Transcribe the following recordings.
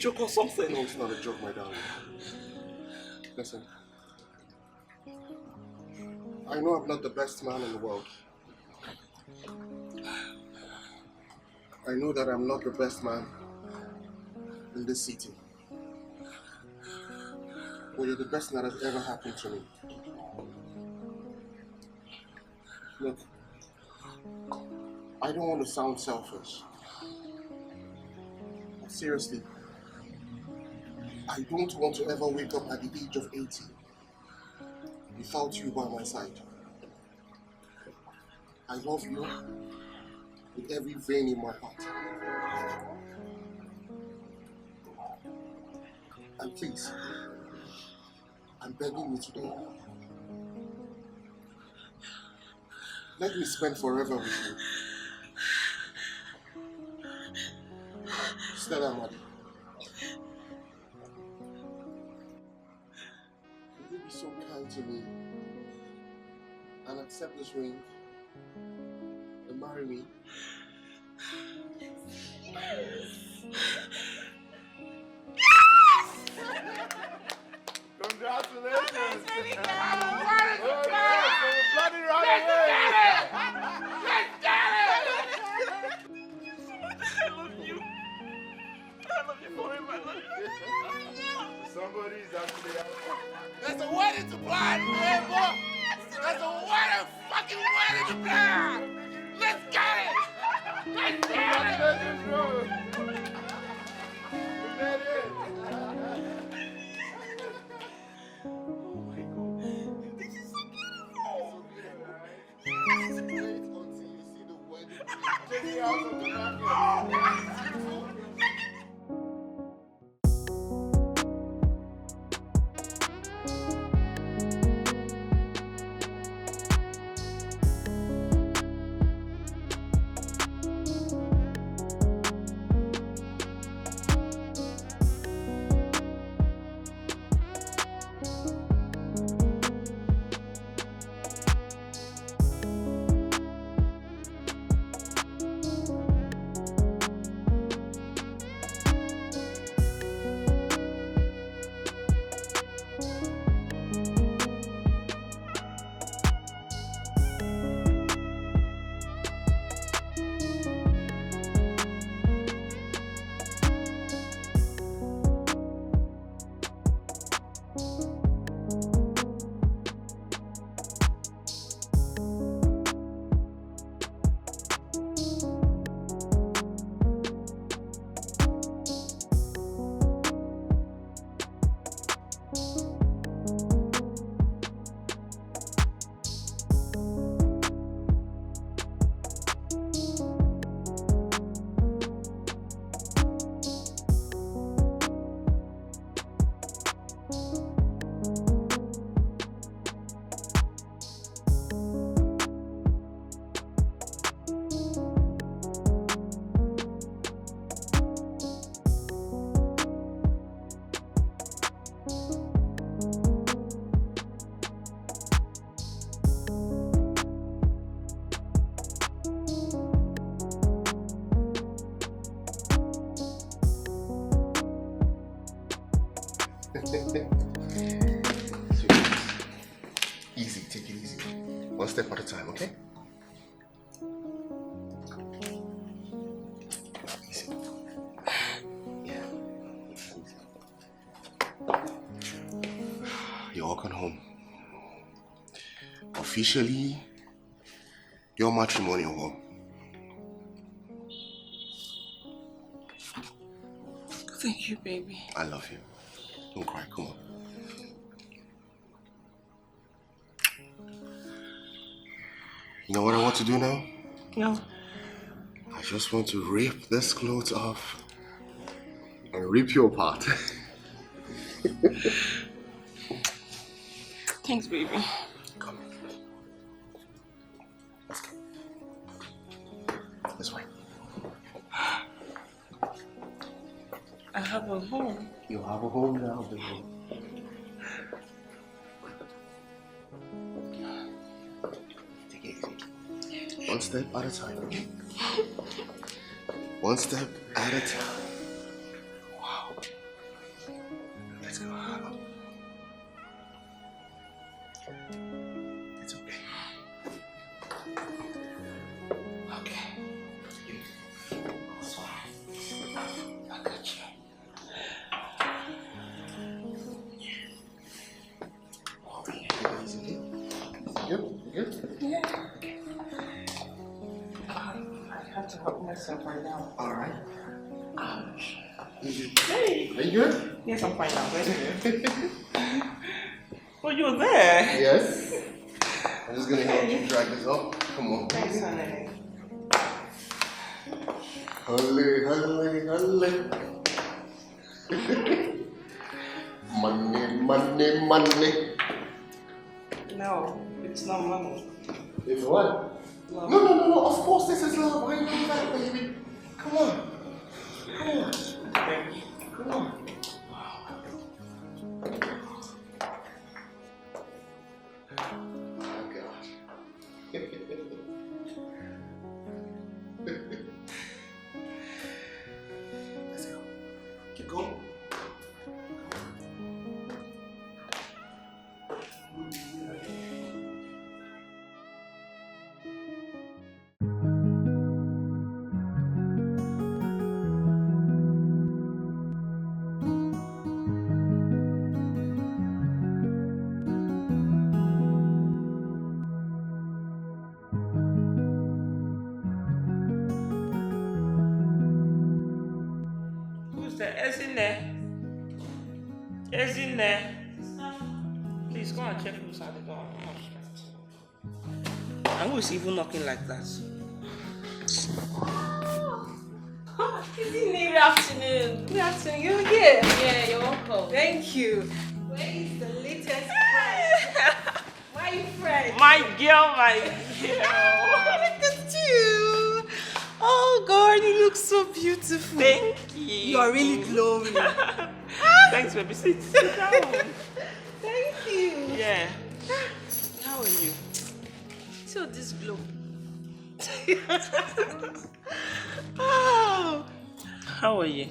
joke or something? No, it's not a joke, my darling. Listen. I know I'm not the best man in the world. I know that I'm not the best man in this city. But you're the best that has ever happened to me. Look, I don't want to sound selfish. But seriously, I don't want to ever wake up at the age of 80 without you by my side. I love you with every vein in my heart. And please, I'm begging you today, let me spend forever with you. Stella Madi, would you be so kind to me and accept this ring and marry me? Congratulations! Let's get it! Bloody right away! Let's get it! I love you. I love you forever. I love you. Somebody's actually out. There's a wedding to plan, man, boy. There's a wedding, fucking wedding to plan. Let's get it. Let's get it. Congratulations, bro. We made it. Easy, take it easy. One step at a time, okay? Easy. Yeah. You're walking home. Officially, your matrimonial home. Thank you, baby. I love you. Don't cry, come on. You know what I want to do now? No. I just want to rip this clothes off and rip you apart. Thanks, baby. Come. Let's go. This way. I have a home. You have a home now, baby. Take it easy. One step at a time, okay? One step at a time. Wow. Yes, I'm fine now. Alright. Hey! Are you good? Yes, I'm fine now. Thank you. Oh, you're there? Yes. I'm just gonna help you drag this up. Come on. Thanks, honey. Halle. Money. No, it's not money. It's what? Love. No. Of course this is love. Why you do that, baby? Come on. Thank you. Come on. Oh gosh. Let's go. Keep going. Who's there? Is in there? Is in there? Please go and check who's at the door. And who is even knocking like that? Good afternoon. Good afternoon. You're here. Yeah, you're welcome. Thank you. Where is the latest friend? My friend. My girl. Look at you. Oh God, you look so beautiful. Thank you. You are really glowing. Thanks, baby. Sit down. Thank you. Yeah. How are you? So this glow. Oh, How are you?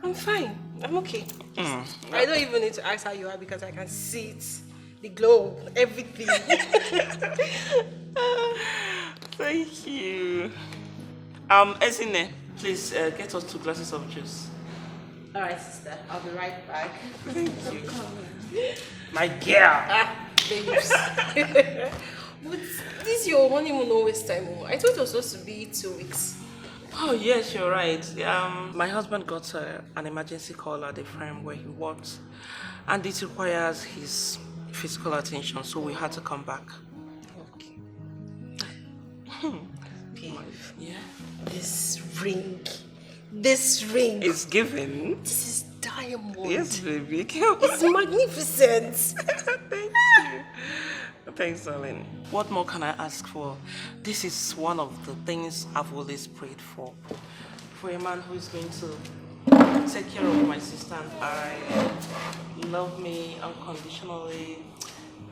I'm fine. I'm okay. I don't even need to ask how you are because I can see it. The glow, everything. Thank you. Esine, please get us 2 glasses of juice. All right, sister. I'll be right back. Thank you. My girl. Babes. But this your honeymoon no waste time. I thought it was supposed to be 2 weeks. Oh yes, you're right. My husband got an emergency call at the firm where he works, and it requires his physical attention, so we had to come back. Okay. Babe, Yeah. this ring. It's given. This is diamond. Yes, baby. It's magnificent. Thank you. Thanks, darling. What more can I ask for? This is one of the things I've always prayed for. For a man who is going to take care of my sister and I, love me unconditionally,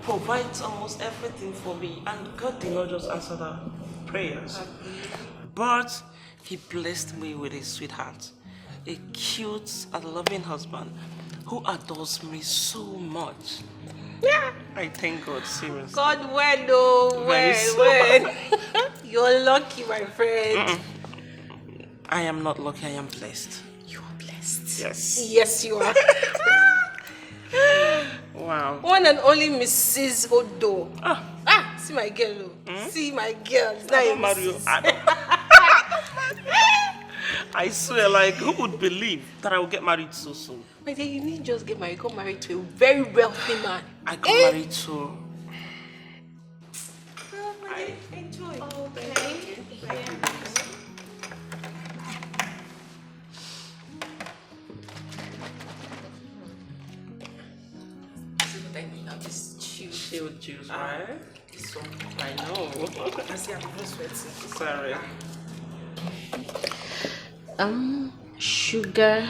provides almost everything for me, and God did not just answer the prayers. But he blessed me with a sweetheart, a cute and loving husband who adores me so much. Yeah. I thank God, seriously. God, when, oh, when. You're lucky, my friend. I am not lucky, I am blessed. You are blessed. Yes. Yes, you are. Wow. One and only Mrs. Odo. Ah, See my girl. See my girl. It's not I a don't marry you. Mrs. I swear, like, who would believe that I will get married so soon? My dear, you need just get married. Got married to a very wealthy man. I got married to... Enjoy. Okay. Shield juice, right? This one. I know. I see I'm even sweating. Sorry. Sugar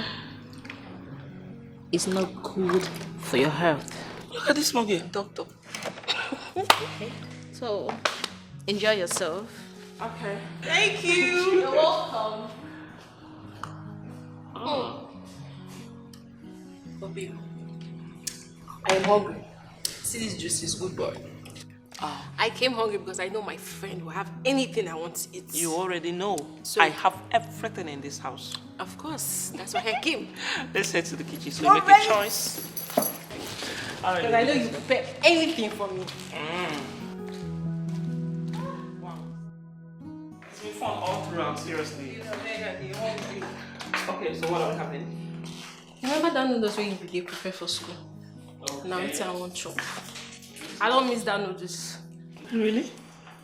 is not good for your health. Look at this smoggy. Doctor. So, enjoy yourself. Okay. Thank you. You're welcome. But babe, I am hungry. See, this juice is good, boy. I came hungry because I know my friend will have anything I want to eat. You already know. So- I have everything in this house. Of course, that's why I came. Let's head to the kitchen so You're we make ready? a choice. Because I know you prepare anything for me. Wow. It's been fun all 3 around, seriously. Okay, so what are we having? Remember that noodles when you begin prepare for school? Okay. Now it's I want chop. I don't miss that noodles. Really?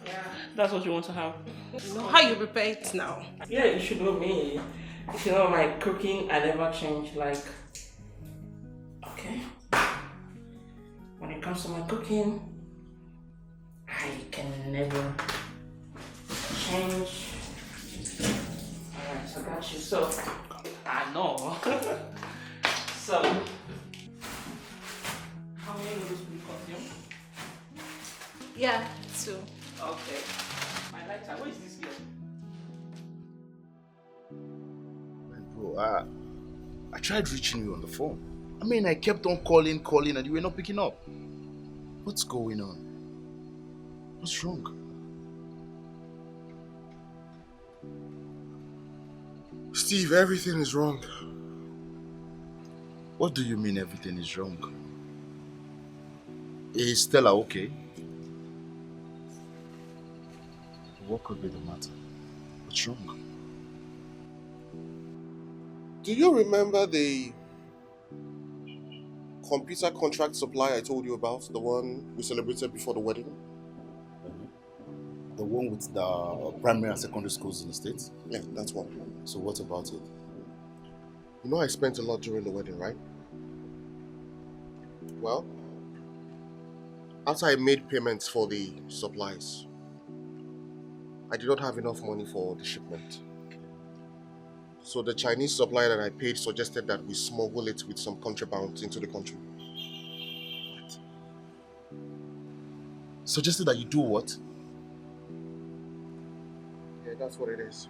Yeah. That's what you want to have? You know how you prepare it now? Yeah, you should know me. If you know my cooking, I never change, like... Okay. When it comes to my cooking, I can never change. Alright, so I got you. So, I know. So, how many noodles will you consume? Yeah, too. Okay. My lighter, where is this girl? Bro, I tried reaching you on the phone. I mean, I kept on calling, and you were not picking up. What's going on? What's wrong? Steve, everything is wrong. What do you mean everything is wrong? Is Stella okay? What could be the matter? What's wrong? Do you remember the computer contract supply I told you about? The one we celebrated before the wedding? The one with the primary and secondary schools in the States? Yeah, that's one. So what about it? You know I spent a lot during the wedding, right? Well, after I made payments for the supplies, I did not have enough money for the shipment. So the Chinese supplier that I paid suggested that we smuggle it with some contraband into the country. What? Suggested that you do what? Yeah, that's what it is.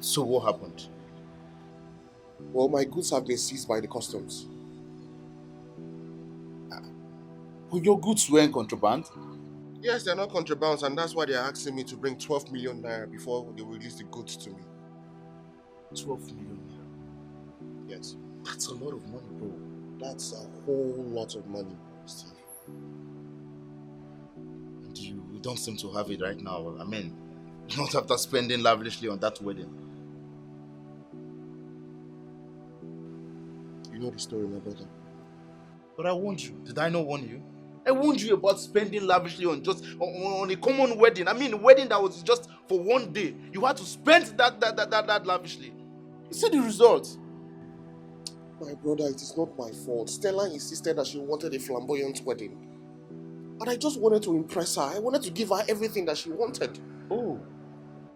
So what happened? Well, my goods have been seized by the customs. Well, your goods were in contraband? Yes, they're not contrabands, and that's why they're asking me to bring 12 million naira before they release the goods to me. 12 million naira? Yes. That's a lot of money, bro. That's a whole lot of money, Steve. And you don't seem to have it right now. I mean, not after spending lavishly on that wedding. You know the story, my brother. But I warned you. Did I not warn you? I warned you about spending lavishly on just on a common wedding. I mean, a wedding that was just for one day. You had to spend that lavishly. You see the result. My brother, it is not my fault. Stella insisted that she wanted a flamboyant wedding. And I just wanted to impress her. I wanted to give her everything that she wanted. Oh,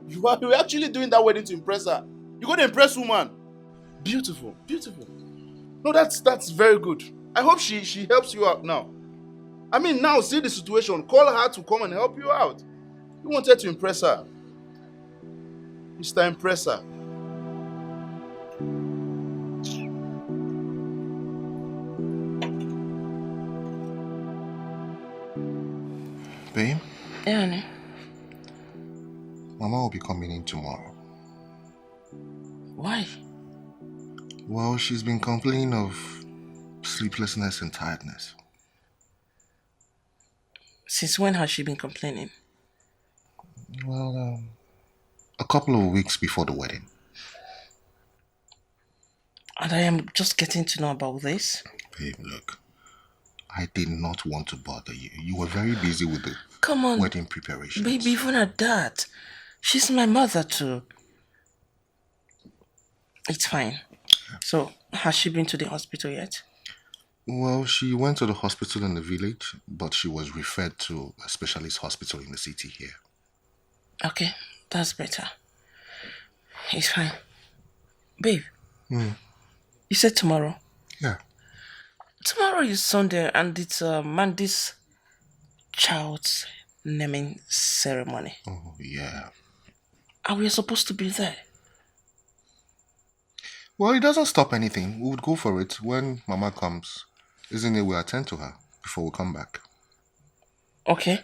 you were actually doing that wedding to impress her. You got to impress woman. Beautiful, beautiful. No, that's very good. I hope she helps you out now. I mean, now see the situation. Call her to come and help you out. You wanted to impress her. Mr. Impressor. Babe? Yeah, honey. Mama will be coming in tomorrow. Why? Well, she's been complaining of sleeplessness and tiredness. Since when has she been complaining? Well, a couple of weeks before the wedding. And I am just getting to know about this. Babe, look. I did not want to bother you. You were very busy with the wedding preparations. Baby, even at that. She's my mother too. It's fine. So, has she been to the hospital yet? Well, she went to the hospital in the village, but she was referred to a specialist hospital in the city here. Okay, that's better. It's fine. Babe, you said tomorrow? Yeah. Tomorrow is Sunday and it's Mandy's child's naming ceremony. Oh, yeah. And we're supposed to be there. Well, it doesn't stop anything. We would go for it when Mama comes. Isn't it we'll attend to her before we come back? Okay.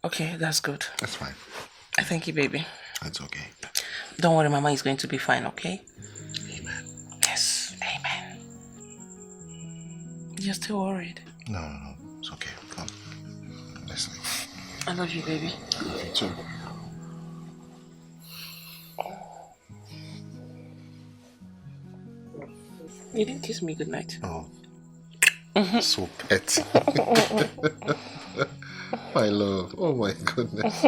Okay, that's good. That's fine. I thank you, baby. That's okay. Don't worry, Mama is going to be fine, okay? Amen. Yes, amen. You're still worried? No. It's okay. Come. Let's leave. I love you, baby. Me too. You didn't kiss me goodnight. Oh. So pet. My love. Oh my goodness.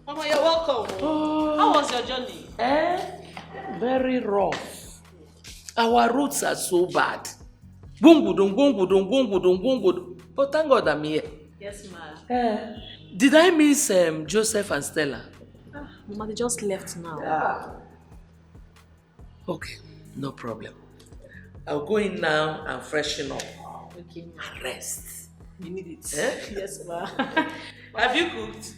Mama, you're welcome. How was your journey? Very rough. Our roads are so bad. Boom. But thank God I'm here. Yes, ma. Did I miss Joseph and Stella? Mama, they just left now. Okay, no problem. I'll go in now and freshen up. Okay, ma. And rest. You need it. Yes, ma. Have you cooked?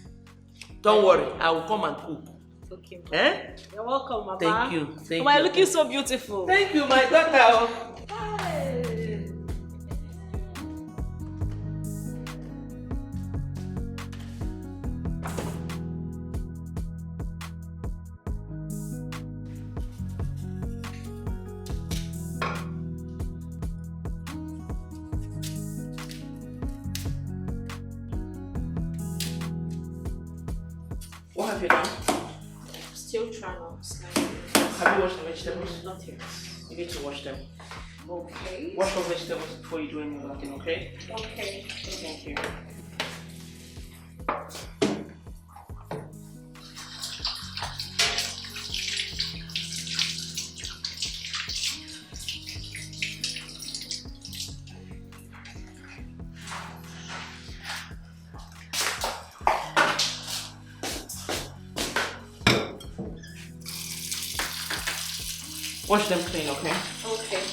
Don't worry, I will come and cook. Okay, ma. You're welcome, Mama. Thank you. Mama, you're looking so beautiful. Thank you, my daughter. What have you done? Still trying to slide. Have you washed the vegetables? Not yet. You need to wash them. Okay. Wash your vegetables before you do any other thing, okay? Okay. Thank you. Wash them clean, okay? Okay.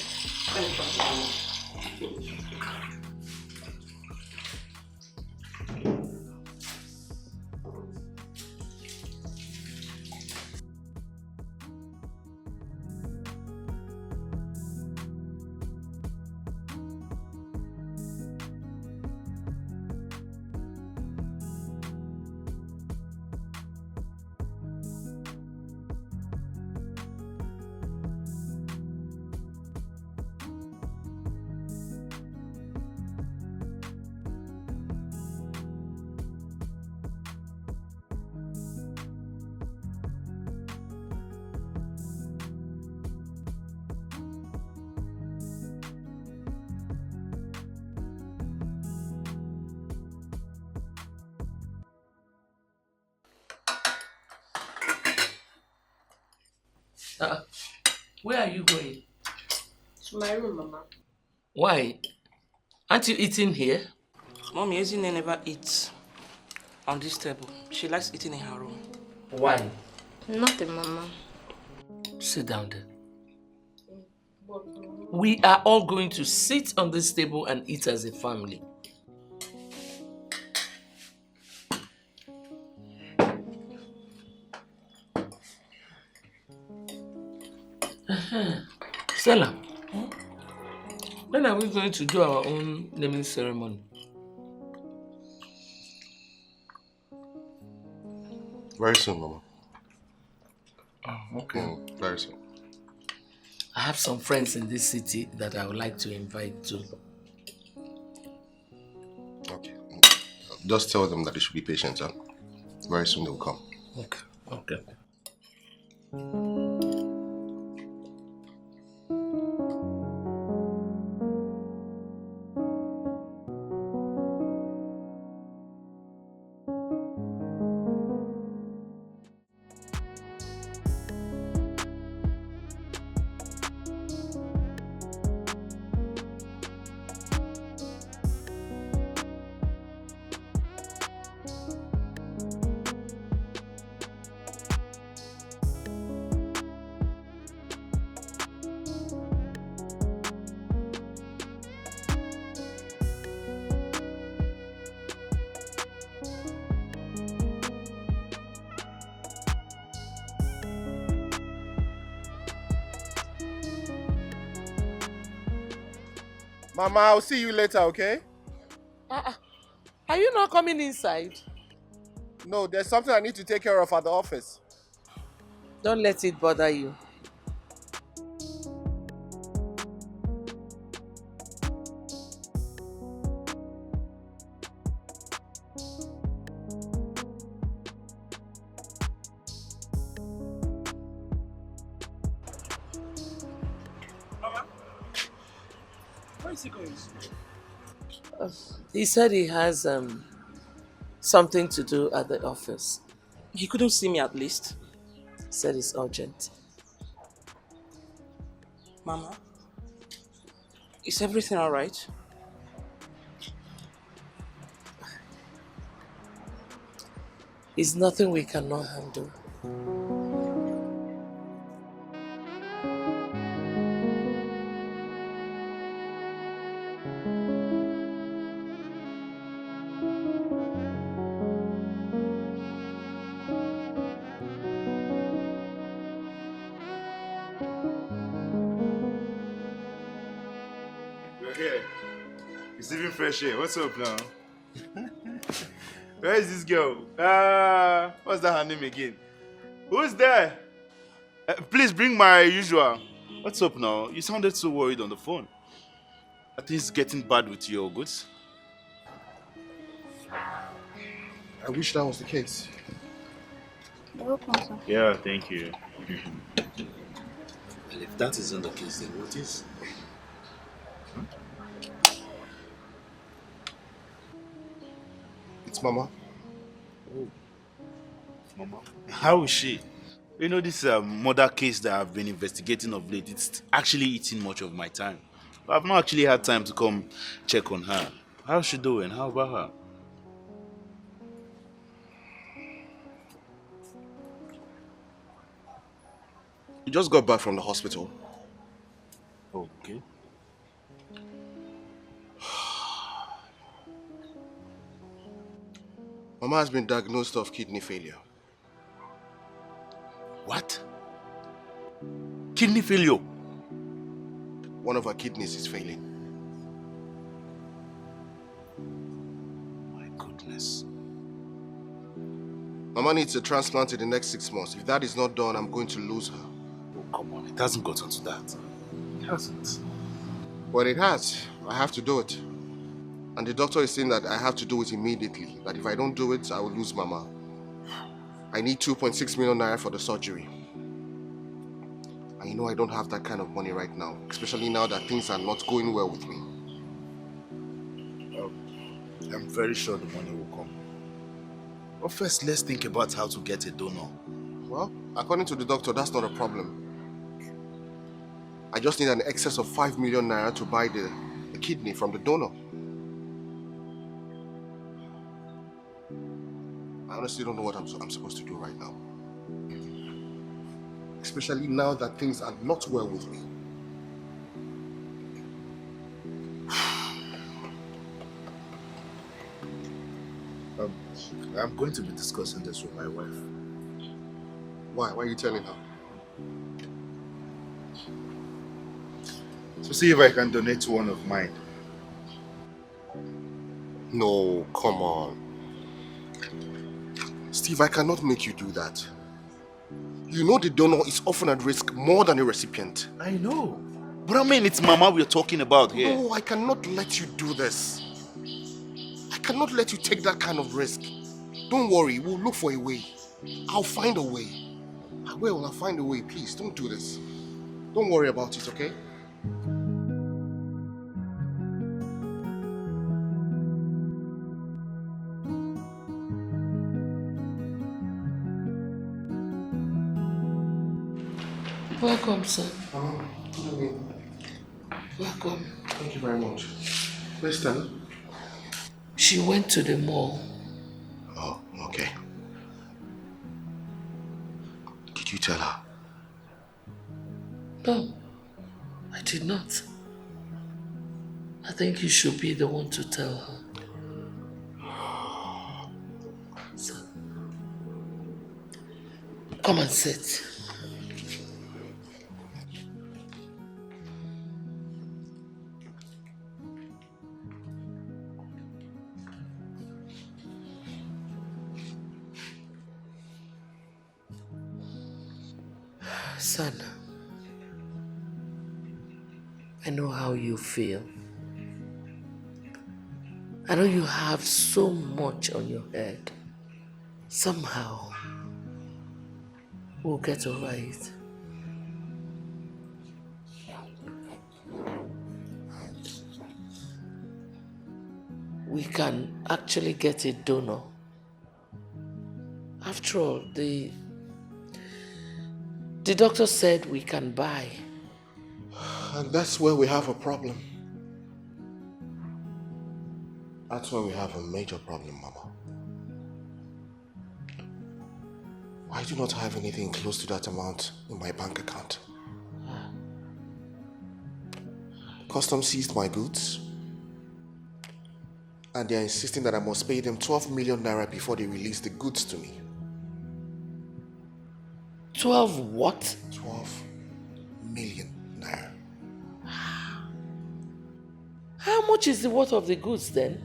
Where are you going? To my room, Mama. Why? Aren't you eating here? Mommy, Ezine never eats on this table. She likes eating in her room. Why? Nothing, Mama. Sit down there. We are all going to sit on this table and eat as a family. Stella, when are we going to do our own naming ceremony? Very soon, Mama. Oh, okay. Very soon. I have some friends in this city that I would like to invite to. Okay. Just tell them that they should be patient, huh? Very soon they'll come. Okay. Mama, I'll see you later, okay? Are you not coming inside? No, there's something I need to take care of at the office. Don't let it bother you. Where is he going? He said he has something to do at the office. He couldn't see me at least. He said it's urgent. Mama, is everything alright? It's nothing we cannot handle. We're here. It's even fresh air. What's up now? Where is this girl? What's that her name again? Who's there? Please bring my usual. What's up now? You sounded so worried on the phone. Are things getting bad with your goods? I wish that was the case. Yeah, thank you. Well, if that isn't the case, then what is? It's Mama. Oh, Mama. How is she? You know, this murder case that I've been investigating of late, it's actually eating much of my time. I've not actually had time to come check on her. How's she doing? How about her? We just got back from the hospital. Okay. Mama has been diagnosed of kidney failure. What? Kidney failure? One of her kidneys is failing. My goodness. Mama needs a transplant in the next 6 months. If that is not done, I'm going to lose her. Oh, come on. It hasn't gotten to that. It hasn't. Well, it has. I have to do it. And the doctor is saying that I have to do it immediately. That if I don't do it, I will lose Mama. I need 2.6 million naira for the surgery. And you know I don't have that kind of money right now. Especially now that things are not going well with me. I'm very sure the money will come. But first, let's think about how to get a donor. Well, according to the doctor, that's not a problem. I just need an excess of 5 million naira to buy the kidney from the donor. I honestly don't know what I'm supposed to do right now. Especially now that things are not well with me. I'm going to be discussing this with my wife. Why? Why are you telling her? To see if I can donate to one of mine. No, come on. Steve, I cannot make you do that. You know the donor is often at risk more than the recipient. I know. But I mean, it's Mama we're talking about here. No, I cannot let you do this. I cannot let you take that kind of risk. Don't worry, we'll look for a way. I'll find a way. I'll find a way. Please, don't do this. Don't worry about it, okay? Welcome, sir. Good evening. Welcome. Thank you very much. Where's Stella? She went to the mall. Oh, okay. Did you tell her? No, I did not. I think you should be the one to tell her. So, come and sit. Son, I know how you feel. I know you have so much on your head. Somehow, we'll get over it. We can actually get a donor. After all, the doctor said we can buy. And that's where we have a problem. That's where we have a major problem, Mama. I do not have anything close to that amount in my bank account. Customs seized my goods, and they are insisting that I must pay them 12 million naira before they release the goods to me. 12 what? 12 million naira. How much is the worth of the goods then?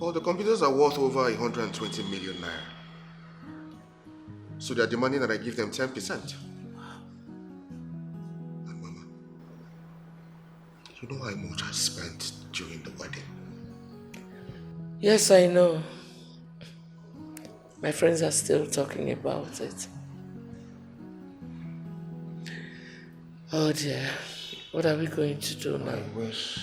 Well, the computers are worth over 120 million naira. So they are demanding that I give them 10%. And Mama, you know how much I spent during the wedding? Yes, I know. My friends are still talking about it. Oh dear, what are we going to do now? I wish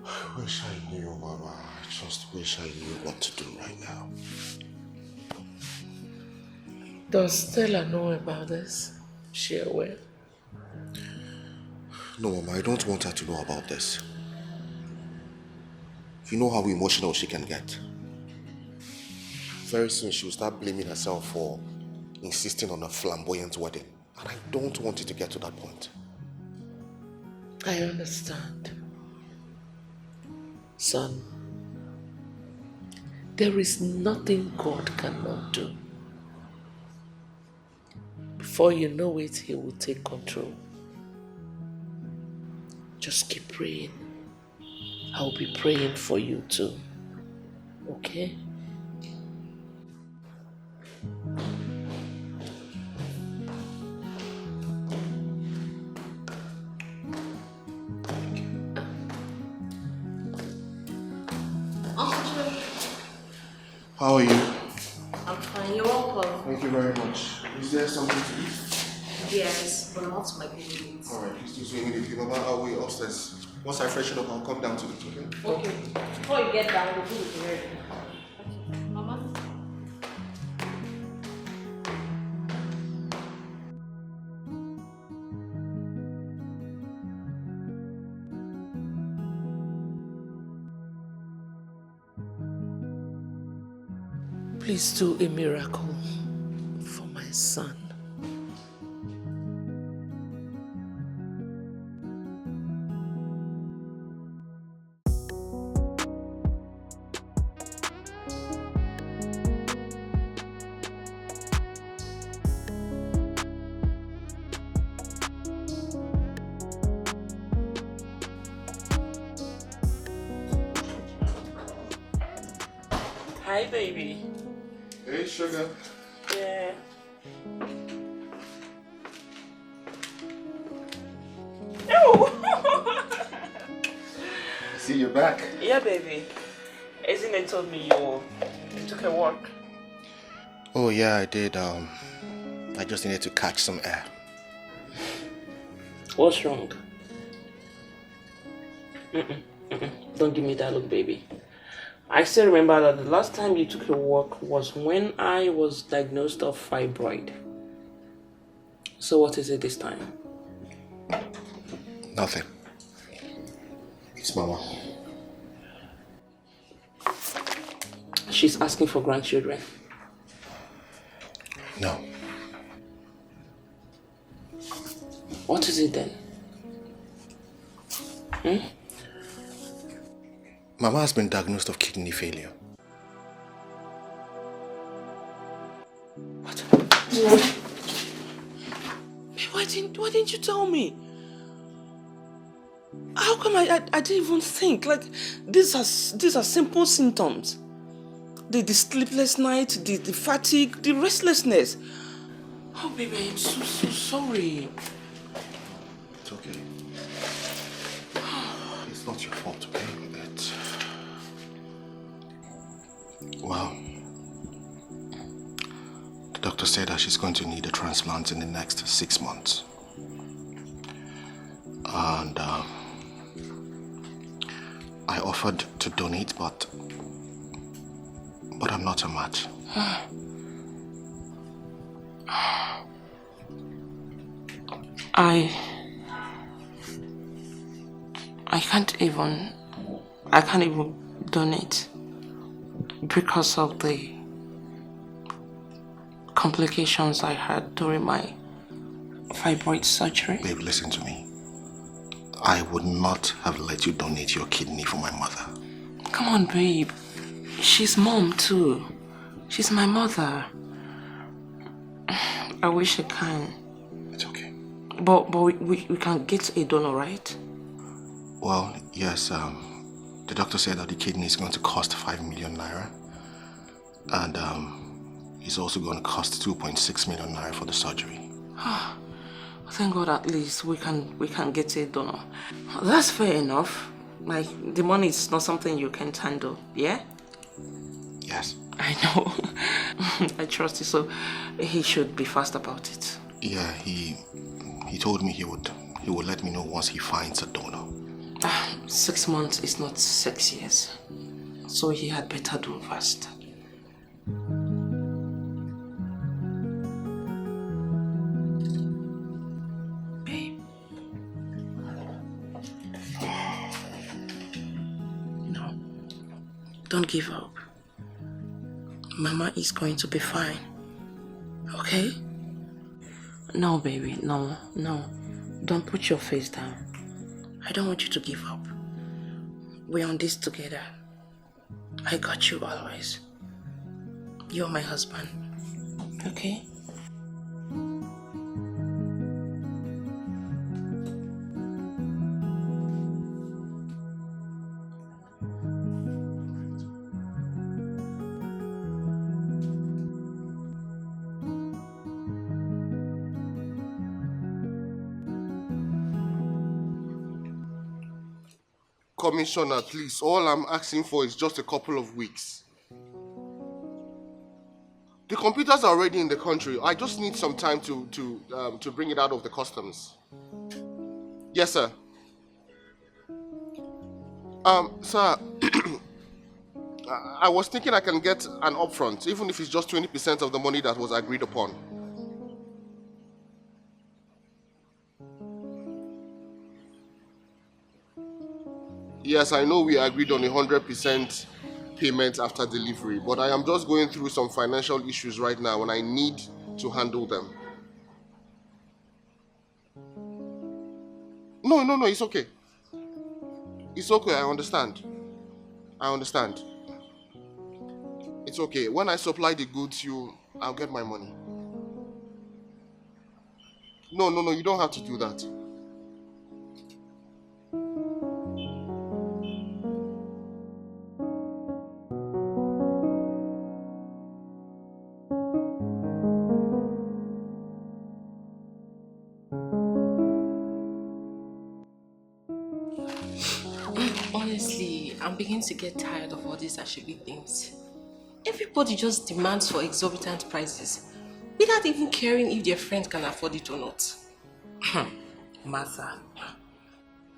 I knew, Mama. I just wish I knew what to do right now. Does Stella know about this? Is she aware? No, Mama, I don't want her to know about this. You know how emotional she can get. Very soon she will start blaming herself for insisting on a flamboyant wedding. And I don't want it to get to that point. I understand. Son, there is nothing God cannot do. Before you know it, He will take control. Just keep praying. I'll be praying for you too. Okay? How are you? I'm fine, you're welcome. Thank you very much. Is there something to eat? Yes, but not my babies. Alright, please do so immediately. Mama, I'll wait upstairs. Once I freshen up, I'll come down to it, okay? Okay. Before you get down, the food will be ready. Mama? Please do a miracle for my son. Hi, baby. Hey, sugar. Yeah. See you back. Yeah, baby. Isn't it told me you took a walk? Oh yeah, I did. I just needed to catch some air. What's wrong? Don't give me that look, baby. I still remember that the last time you took a walk was when I was diagnosed of fibroid. So what is it this time? Nothing. It's Mama. She's asking for grandchildren. No. What is it then? Mama has been diagnosed of kidney failure. What? Why didn't you tell me? How come I didn't even think? Like, these are simple symptoms. The sleepless night, the fatigue, the restlessness. Oh, baby, I'm so sorry. It's okay. It's not your fault, okay? Well, the doctor said that she's going to need a transplant in the next 6 months. And I offered to donate, but I'm not a match. I can't even donate because of the complications I had during my fibroid surgery. Babe, listen to me. I would not have let you donate your kidney for my mother. Come on, babe. She's mom too. She's my mother. I wish I can. It's okay. But we can get a donor, right? Well, yes. The doctor said that the kidney is going to cost 5 million naira. And it's also going to cost 2.6 million naira for the surgery. Thank God at least we can get a donor. That's fair enough. Like, the money is not something you can't handle, yeah? Yes. I know. I trust you, so he should be fast about it. Yeah, he told me he would let me know once he finds a donor. 6 months is not 6 years. So he had better do fast. Babe. No. Don't give up. Mama is going to be fine. Okay? No, baby. No. Don't put your face down. I don't want you to give up. We're on this together. I got you always. You're my husband. Okay? Commissioner, please, all I'm asking for is just a couple of weeks. The computers are already in the country. I just need some time to bring it out of the customs. Yes, sir. Sir, I was thinking I can get an upfront, even if it's just 20% of the money that was agreed upon. Yes, I know we agreed on 100% payment after delivery, but I am just going through some financial issues right now and I need to handle them. No, it's okay. It's okay, I understand. It's okay. When I supply the goods, I'll get my money. No, you don't have to do that. Honestly, I'm beginning to get tired of all these Ashebi things. Everybody just demands for exorbitant prices without even caring if their friend can afford it or not. Martha,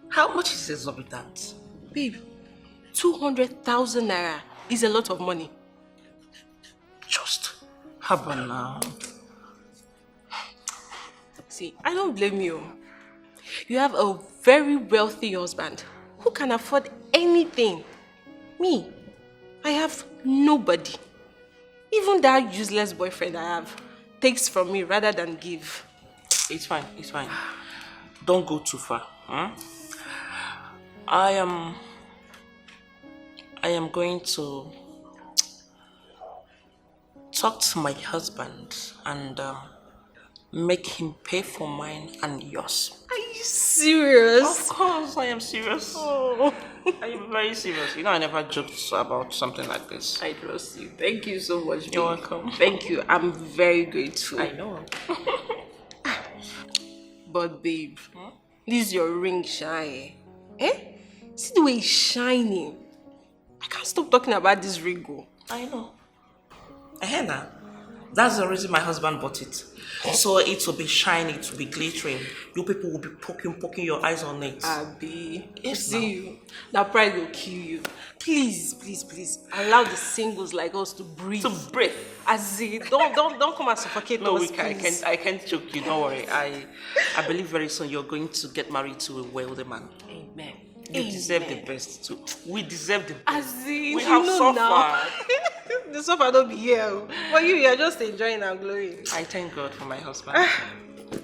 how much is exorbitant? Babe, 200,000 naira is a lot of money. Just how about now? See, I don't blame you. You have a very wealthy husband who can afford anything. Me, I have nobody. Even that useless boyfriend I have takes from me rather than give. It's fine. Don't go too far. Huh? I am going to talk to my husband and make him pay for mine and yours. Are you serious? Of course, I am serious. Oh. Are you very serious? You know I never joked about something like this. I trust you. Thank you so much. You're babe. welcome. Thank you. I'm very grateful. I know. But babe, this is your ring shine. Eh? See the way it's shining. I can't stop talking about this ring. Oh. I know. Now. That's the reason my husband bought it. So it will be shiny, it will be glittering. You people will be poking your eyes on it. Abi, Yes, see you. That pride will kill you. Please, allow the singles like us to breathe. To breathe. As in, don't come and suffocate No, us, we can, please. I can't joke you. Don't worry. I believe very soon you're going to get married to a wealthy man. Amen. You deserve the best too. We deserve the best. As in, We have suffered. now. The suffer don't be here. But you're just enjoying and glowing. I thank God for my husband.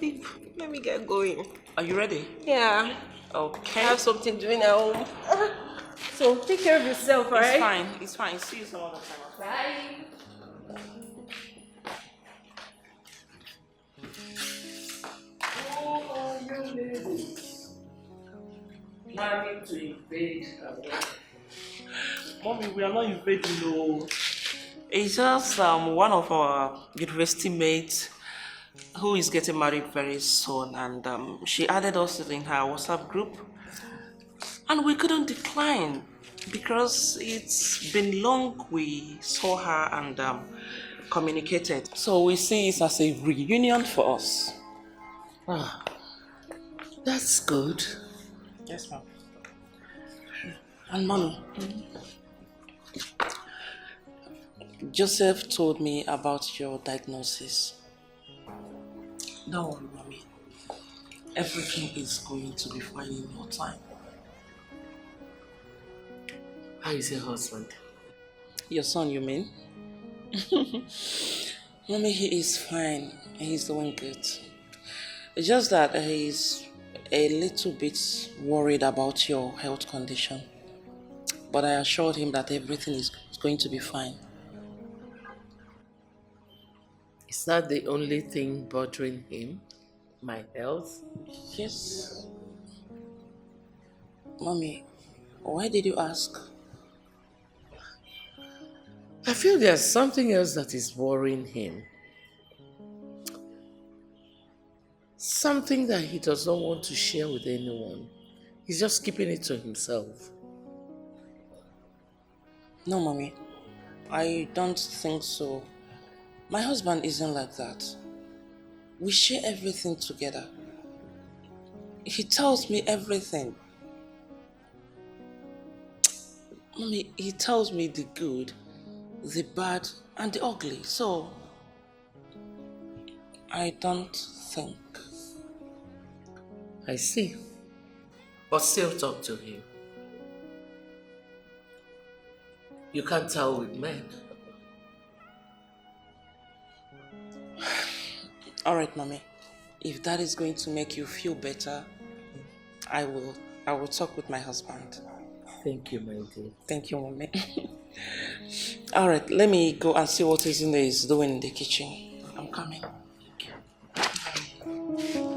Babe, let me get going. Are you ready? Yeah. Okay. I have something doing at home. So take care of yourself, alright? It's fine. See you some other time. Bye. Planning to invade Mommy, we are not invading, no. It's just one of our university mates who is getting married very soon, and she added us in her WhatsApp group, and we couldn't decline because it's been long we saw her and communicated. So we see it as a reunion for us. Ah, that's good. Yes, ma'am. And mommy, Joseph told me about your diagnosis. Don't worry, mommy. Everything is going to be fine in no time. How is your husband? Your son, you mean? Mommy, he is fine. He's doing good. It's just that he's a little bit worried about your health condition. But I assured him that everything is going to be fine. Is that the only thing bothering him? My health? Yes. Mommy, why did you ask? I feel there's something else that is worrying him. Something that he does not want to share with anyone. He's just keeping it to himself. No, Mommy. I don't think so. My husband isn't like that. We share everything together. He tells me everything. Mommy, he tells me the good, the bad, and the ugly. So, I don't think. I see. But still talk to him. You can't tell with men. All right, Mommy. If that is going to make you feel better, I will talk with my husband. Thank you, my dear. Thank you, Mommy. All right, let me go and see what Izine is doing in the kitchen. I'm coming. Thank you.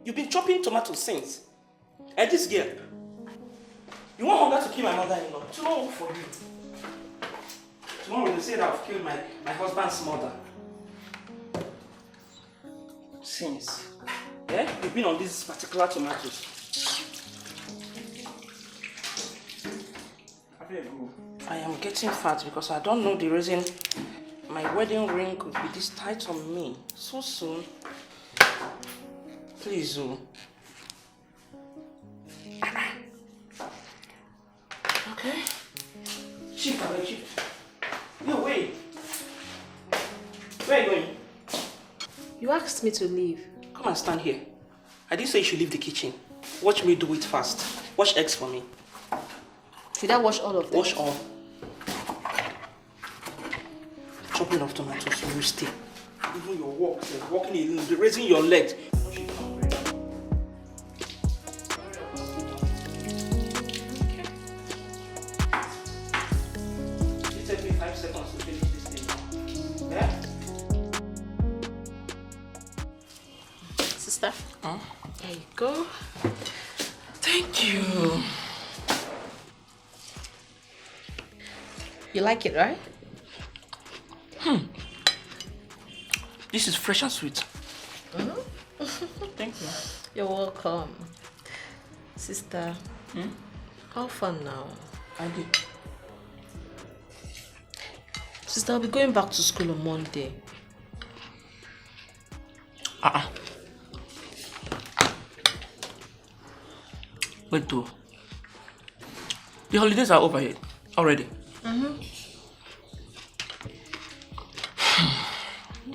You've been chopping tomatoes since. And this girl, you want hunger to kill my mother-in-law? Tomorrow for you. Tomorrow you say that I've killed my husband's mother. Since. Yeah? You've been on these particular tomatoes. I am getting fat because I don't know the reason my wedding ring could be this tight on me so soon. Please, Okay. Chief. Yo, wait. Where are you going? You asked me to leave. Come and stand here. I didn't say you should leave the kitchen. Watch me do it fast. Wash eggs for me. Should I wash all of them? Wash all. Chopping of tomatoes, you stay. Even your walk, walking, raising your legs. It takes me 5 seconds to finish this thing. Yeah? Sister, Huh? there you go. Thank you. You like it, right? This is fresh and sweet. Thank you. You're welcome. Sister, how fun now? I did. Sister, I'll be going back to school on Monday. Wait, though. The holidays are over yet already.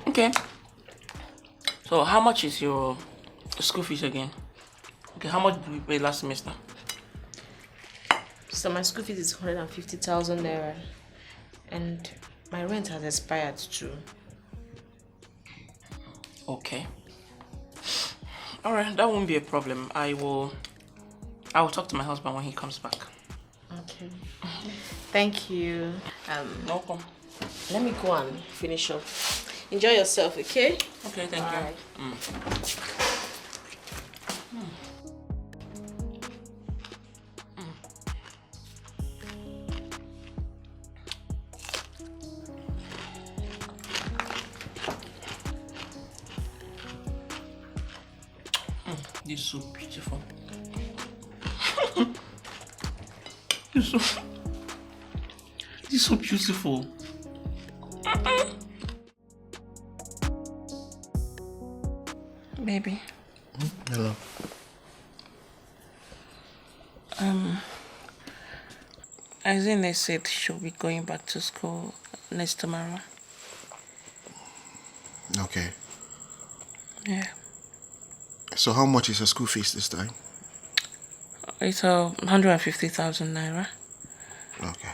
Okay. So how much is your school fees again? Okay, how much did we pay last semester? So my school fees is 150,000 naira, and my rent has expired too. Okay. All right, that won't be a problem. I will talk to my husband when he comes back. Okay. Thank you. No problem. Let me go and finish up. Enjoy yourself, okay? Okay, thank Bye. you. This is so beautiful. This is so beautiful. Baby. Hello. Izine said she'll be going back to school next tomorrow. Okay. Yeah. So how much is her school fees this time? It's 150,000 naira. Okay.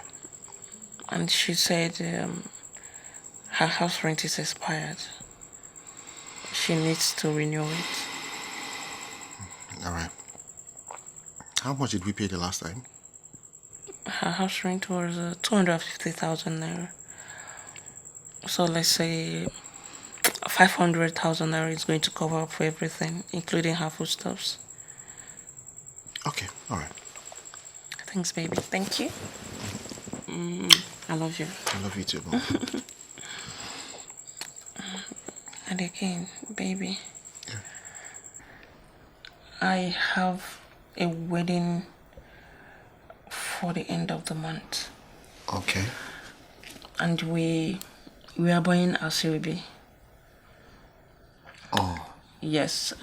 And she said her house rent is expired. She needs to renew it. All right. How much did we pay the last time? Her house rent was 250,000 naira. So let's say 500,000 naira is going to cover up for everything, including her foodstuffs. Okay, all right. Thanks, baby. Thank you. I love you. I love you too, Mom. And again, baby, Yeah. I have a wedding for the end of the month. Okay. And we are buying a baby. Oh, Yes.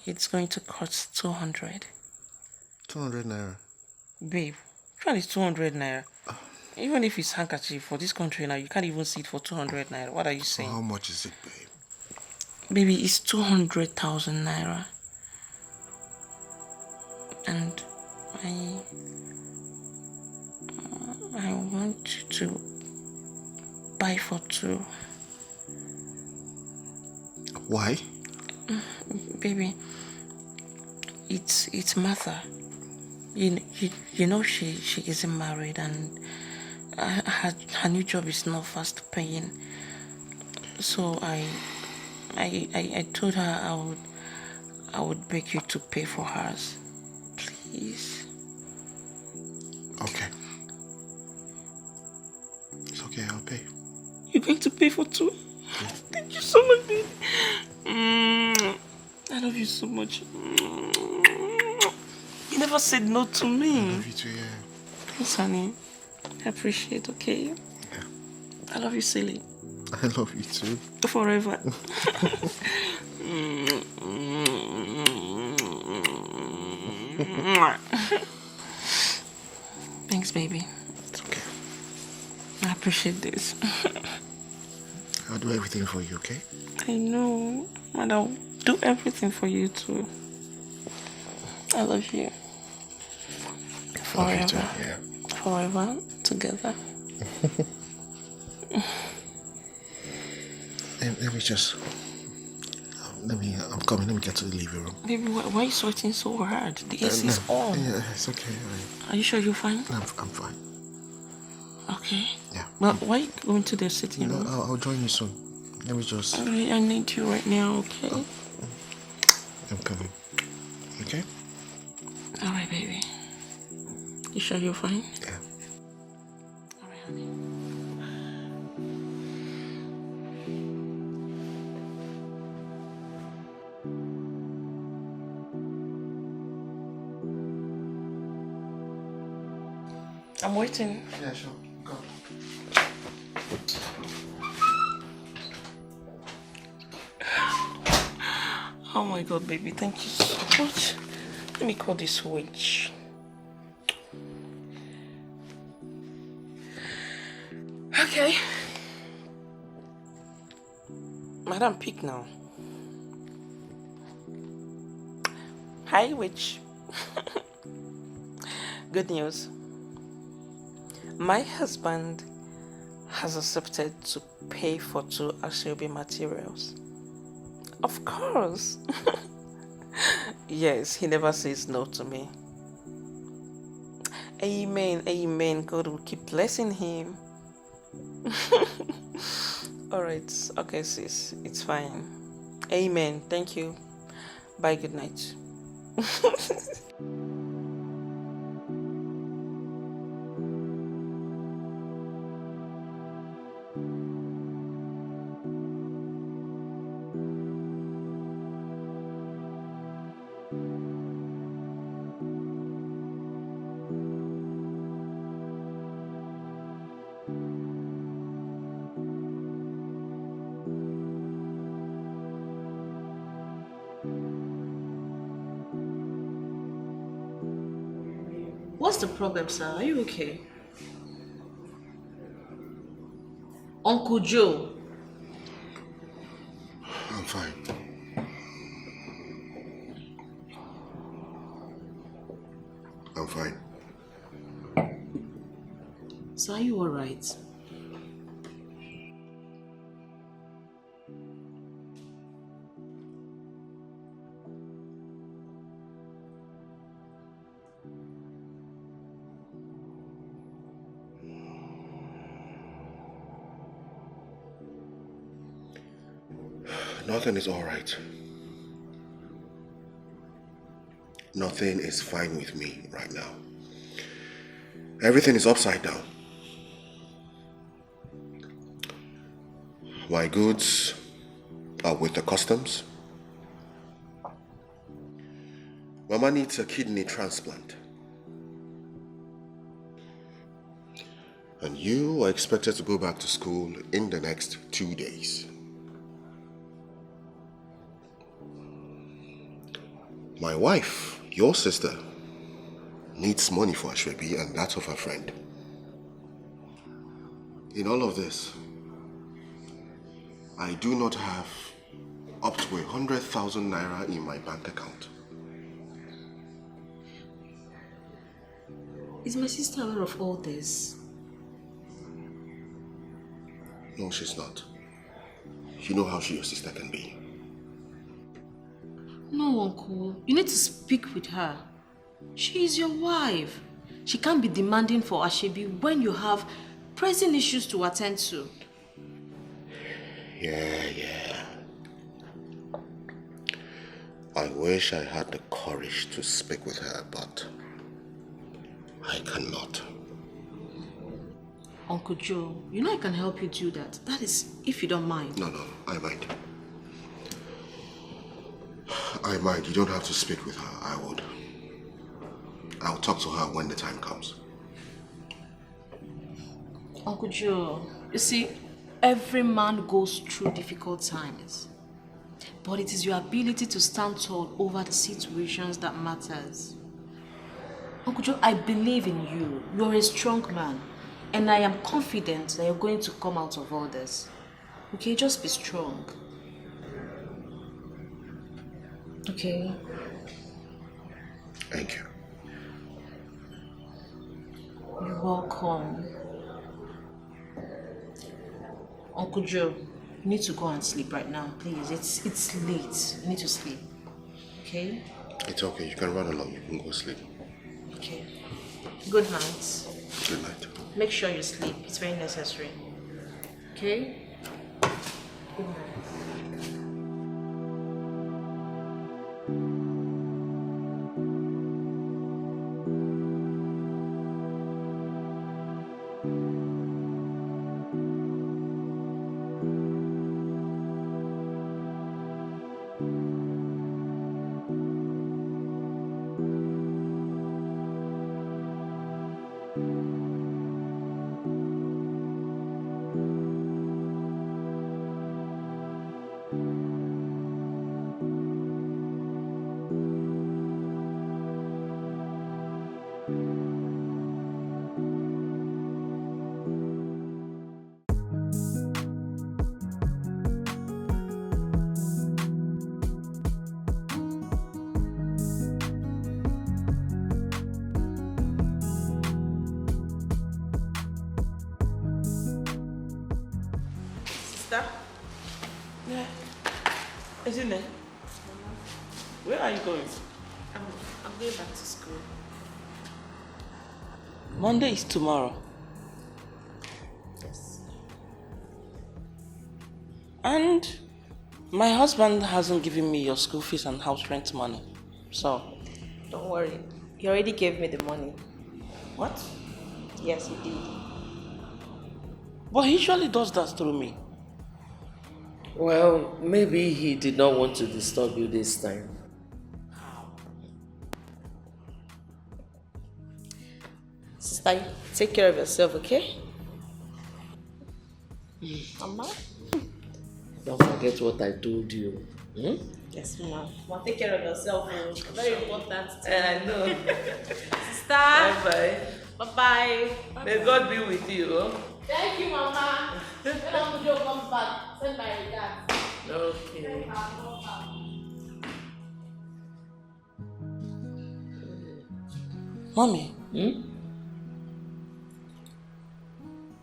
It's going to cost 200. 200 naira. Babe, which one is 200 naira? Even if it's handkerchief for this country now, you can't even see it for 200 naira. What are you saying? How much is it, babe? Baby, it's 200,000 naira. And I want you to buy for two. Why? Baby, it's Martha. You know she isn't married, and her new job is not fast paying. So I told her I would beg you to pay for hers, please. Okay. It's okay, I'll pay. You're going to pay for two? Yeah. Thank you so much, baby. I love you so much. You never said no to me. I love you too, yeah. Thanks, honey. I appreciate, okay? Yeah. I love you, silly. I love you too. Forever. Thanks, baby. It's okay. I appreciate this. I'll do everything for you, okay? I know. And I'll do everything for you too. I love you. Forever. Love you too, yeah. Forever together. Let me just... I'm coming. Let me get to the living room. Baby, why are you sweating so hard? The AC is on. Yeah, it's okay. Are you sure you're fine? I'm fine. Okay. Yeah. Well, why are you going to the sitting room? I'll join you soon. Let me just... I need you right now, okay? I'm coming. Okay? Alright, baby. You sure you're fine? Yeah. Alright, honey. I'm waiting. Yeah, sure. Go. Oh my god, baby, thank you so much. Let me call this witch. Okay. Madam, pick now. Hi, witch. Good news. My husband has accepted to pay for 2 Asoebi materials. Of course. Yes, he never says no to me. Amen, amen. God will keep blessing him. Alright, okay sis, it's fine. Amen, thank you. Bye, good night. What's the problem, sir? Are you okay? Uncle Joe. I'm fine. I'm fine. So are you alright? Nothing is all right. Nothing is fine with me right now. Everything is upside down. My goods are with the customs. Mama needs a kidney transplant. And you are expected to go back to school in the next 2 days. My wife, your sister, needs money for Asoebi and that of her friend. In all of this, I do not have up to 100,000 naira in my bank account. Is my sister aware of all this? No, she's not. You know how your sister can be. No, Uncle. You need to speak with her. She is your wife. She can't be demanding for Asoebi when you have pressing issues to attend to. Yeah. I wish I had the courage to speak with her, but I cannot. Uncle Joe, you know I can help you do that. That is, if you don't mind. No, I mind. I mind. You don't have to speak with her. I would. I'll talk to her when the time comes. Uncle Joe, you see, every man goes through difficult times. But it is your ability to stand tall over the situations that matters. Uncle Joe, I believe in you. You're a strong man. And I am confident that you're going to come out of all this. Okay, just be strong. Okay. Thank you. You're welcome. Uncle Joe, you need to go and sleep right now, please. It's late. You need to sleep. Okay? It's okay. You can run along. You can go sleep. Okay. Good night. Good night. Make sure you sleep. It's very necessary. Okay? Good night. Sister? Yeah. Isn't it? Where are you going? I'm going back to school. Monday is tomorrow. Yes. And my husband hasn't given me your school fees and house rent money. So, Don't worry. He already gave me the money. what? Yes, he did. But he usually does that through me. Well, maybe he did not want to disturb you this time. Sister, take care of yourself, okay? Mama? Don't forget what I told you. Hmm? Yes, Mama. Mama, take care of yourself. Very important. I know. Sister. Bye-bye. Bye-bye. May God be with you. Huh? Thank you, Mama. When Uncle Joe comes back, send my regards. Okay. Mommy,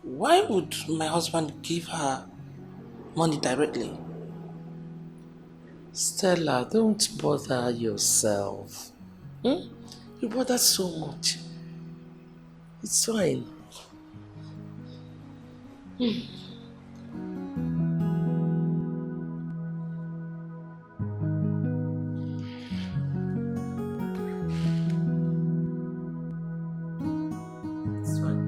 why would my husband give her money directly? Stella, don't bother yourself. You bother so much. It's fine. It's fine.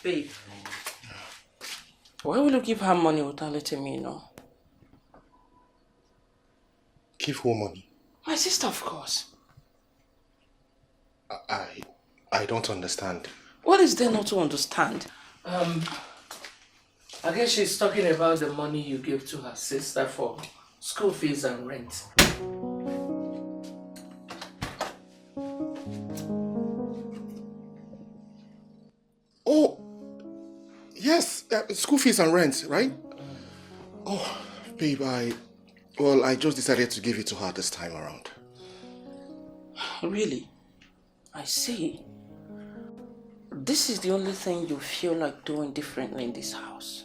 Babe, why will you give her money without letting me know? Give who money? My sister, of course. I don't understand. What is there not to understand? I guess she's talking about the money you gave to her sister for school fees and rent. Oh, yes, school fees and rent, right? Oh, babe, I just decided to give it to her this time around. Really? I see. This is the only thing you feel like doing differently in this house.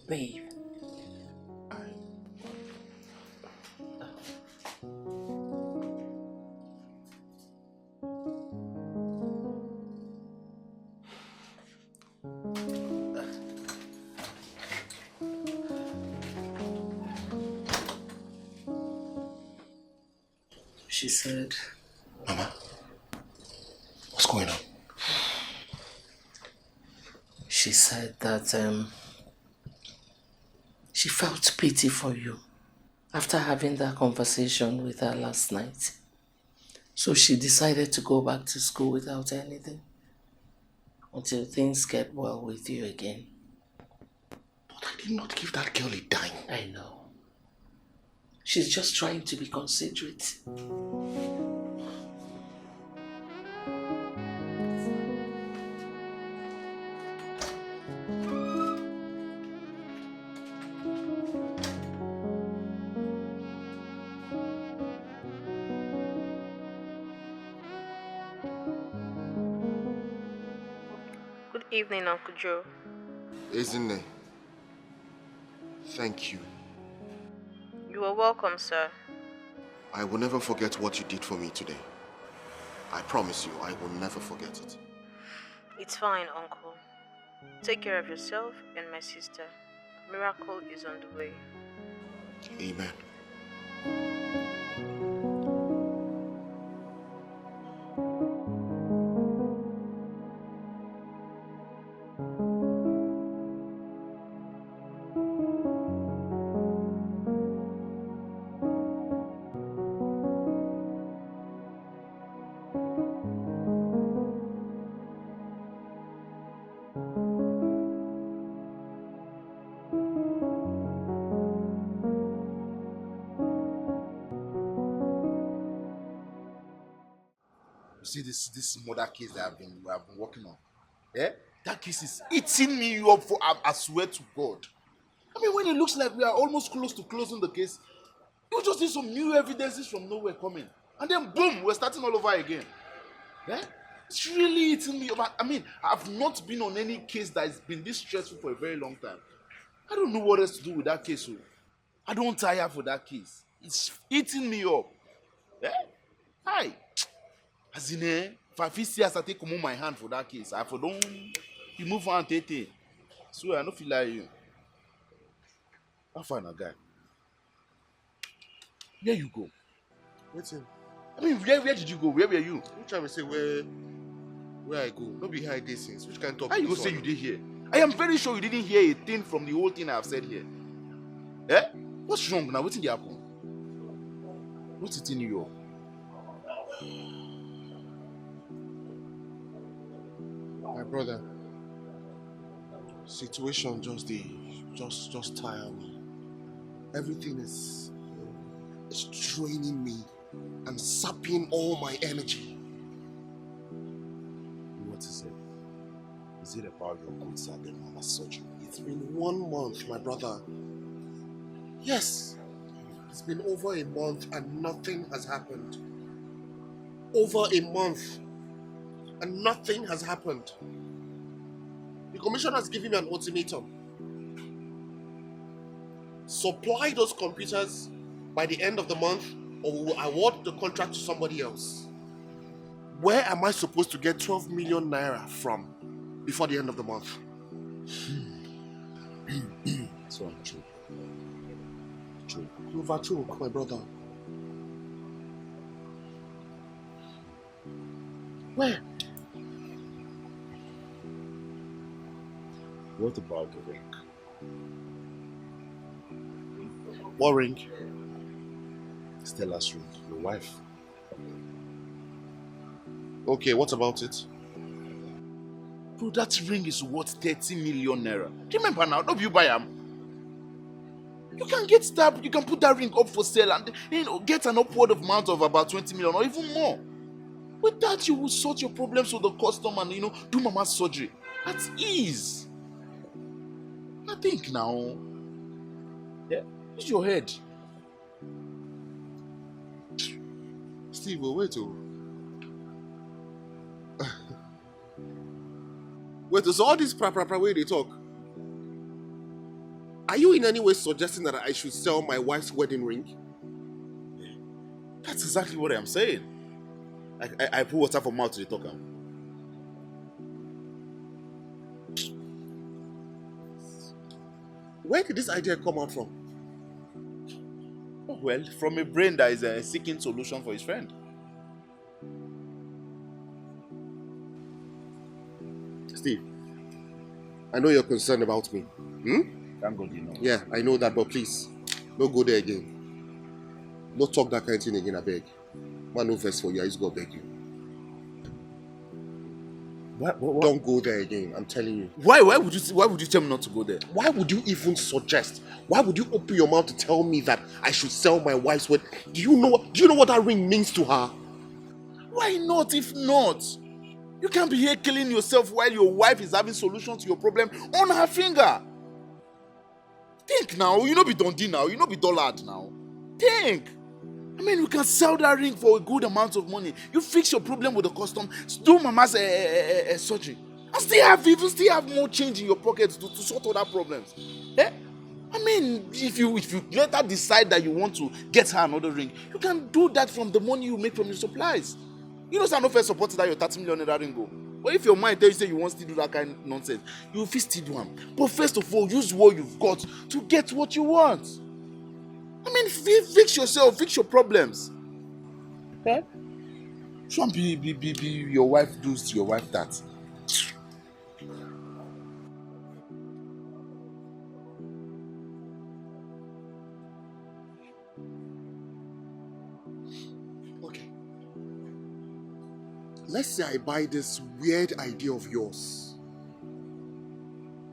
Babe. She said... Mama, what's going on? She said that she felt pity for you after having that conversation with her last night. So she decided to go back to school without anything until things get well with you again. But I did not give that girl a dime. I know. She's just trying to be considerate. Good evening, Uncle Joe. Isn't it? Thank you. You are welcome, sir. I will never forget what you did for me today. I promise you, I will never forget it. It's fine, Uncle. Take care of yourself and my sister. Miracle is on the way. Amen. You see this murder case that we have been working on. Yeah? That case is eating me up for I swear to God. I mean, when it looks like we are almost close to closing the case, you just need some new evidences from nowhere coming. And then boom, we're starting all over again. Yeah? It's really eating me up. I mean, I've not been on any case that has been this stressful for a very long time. I don't know what else to do with that case. So I don't tire for that case. It's eating me up. Yeah? Hi. As in, if I feel serious, I take my hand for that case. I for don't remove one tete. So I don't feel like you. I'll find a guy. Where you go? Waiting. I mean, where did you go? Where were you? You trying to say where I go? Not be high distance. Which kind of talk? How you go say you did hear? I am very sure you didn't hear a thing from the whole thing I have said here. Eh? What's wrong now? What's in the happen? What's it in New York? My brother, situation just tire me. Everything is draining me and sapping all my energy. What is it? Is it about your good side and mama's surgery? It's been 1 month, my brother. Yes, it's been over a month and nothing has happened. Over a month and nothing has happened. The commissioner has given me an ultimatum. Supply those computers by the end of the month or we will award the contract to somebody else. Where am I supposed to get 12 million naira from before the end of the month? So true. True. You overchoke, my brother. Where? What about the ring? What ring? Stella's ring, your wife. Okay, what about it? Bro, that ring is worth 30 million naira. Do you remember now? Don't you buy them? You can get that, you can put that ring up for sale and get an upward amount of about 20 million or even more. With that, you will sort your problems with the customer and do mama's surgery at ease. I think now. Yeah, use your head. Steve, wait. Wait, so all this way they talk. Are you in any way suggesting that I should sell my wife's wedding ring? That's exactly what I'm saying. I put water for mouth to the talker. Where did this idea come out from? Well, from a brain that is seeking solution for his friend. Steve, I know you're concerned about me. Thank God you know. Yeah, I know that, but please, don't go there again. Don't talk that kind of thing again, I beg. Man, no verse for you, I just go beg you. What? Don't go there again, I'm telling you. Why would you tell me not to go there? Why would you even suggest? Why would you open your mouth to tell me that I should sell my wife's wedding? Do you know what that ring means to her? Why not if not? You can't be here killing yourself while your wife is having solutions to your problem on her finger. Think now, you know be Dundee now, you know be Dollard now. Think. I mean, you can sell that ring for a good amount of money. You fix your problem with the custom, do mama's surgery, and still have more change in your pocket to sort other problems. Eh? I mean, if you later decide that you want to get her another ring, you can do that from the money you make from your supplies. You know, no first supported that your 30 million ring go. But if your mind tells you say you want to do that kind of nonsense, you will still do them. But first of all, use what you've got to get what you want. I mean, fix yourself, fix your problems. Eh? Shouldn't be your wife does to your wife that. Okay. Let's say I buy this weird idea of yours.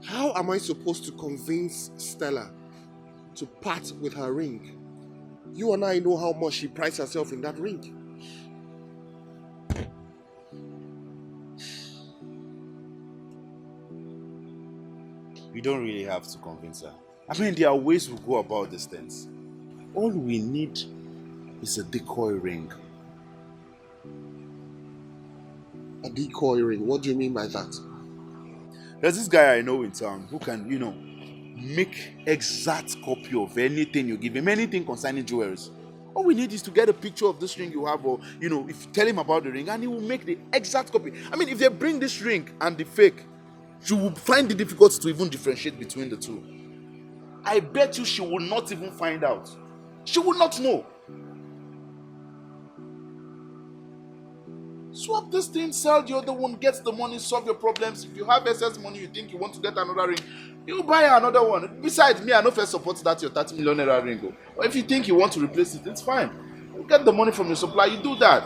How am I supposed to convince Stella to part with her ring? You and I know how much she prides herself in that ring. We don't really have to convince her. I mean, there are ways we go about these things. All we need is a decoy ring. A decoy ring? What do you mean by that? There's this guy I know in town who can, make exact copy of anything you give him, anything concerning jewelry. All we need is to get a picture of this ring you have, or, if you tell him about the ring, and he will make the exact copy. I mean, if they bring this ring and the fake, you will find it difficult to even differentiate between the two. I bet you she will not even find out. She will not know. Swap this thing, sell the other one, get the money, solve your problems. If you have excess money, you think you want to get another ring, you buy another one. Besides, me, I no first support that your 30 million naira ring. Or if you think you want to replace it, it's fine. You get the money from your supplier, you do that.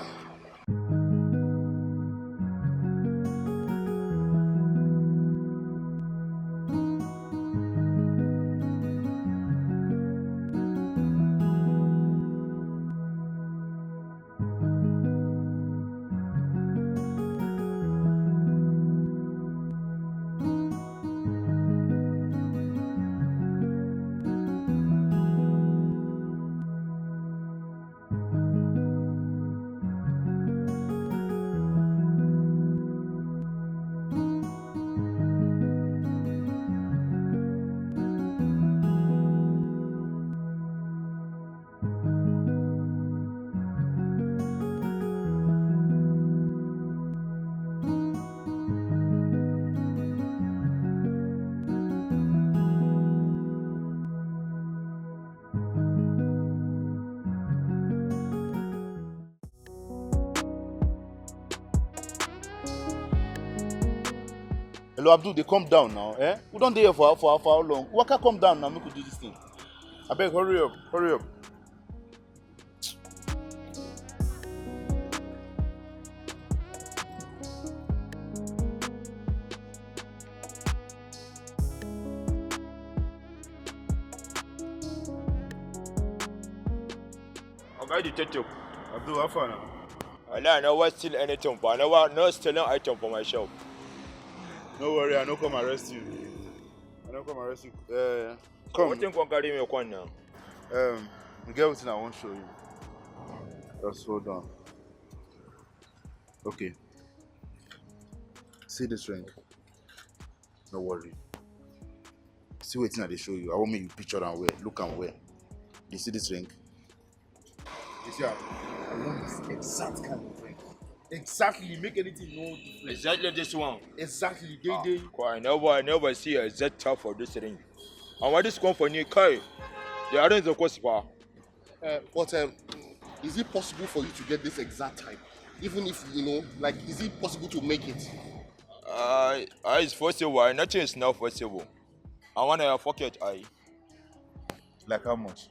Hello, Abdul, they come down now, eh? We don't there for how long? Waka, come down now, make we do this thing. I beg, hurry up. Okay, detective. Abdul, how far now? I never steal anything, but I never no stealing item for myself. No worry, I no come arrest you. Come. What thing can carry me on now? The girl thing I want to show you. Just hold on. Okay. See this ring? No worry. See what thing I show you. I want me you picture and wear. Look and wear. You see this ring? You see, I want this exact kind of ring. Exactly, make anything no different. Exactly this one. Exactly, I never see a Z type for this ring. And what this company carry? They aren't the cost for. But is it possible for you to get this exact time? Even if, like, is it possible to make it? It's possible. Nothing is not possible. I want to forget. Like how much?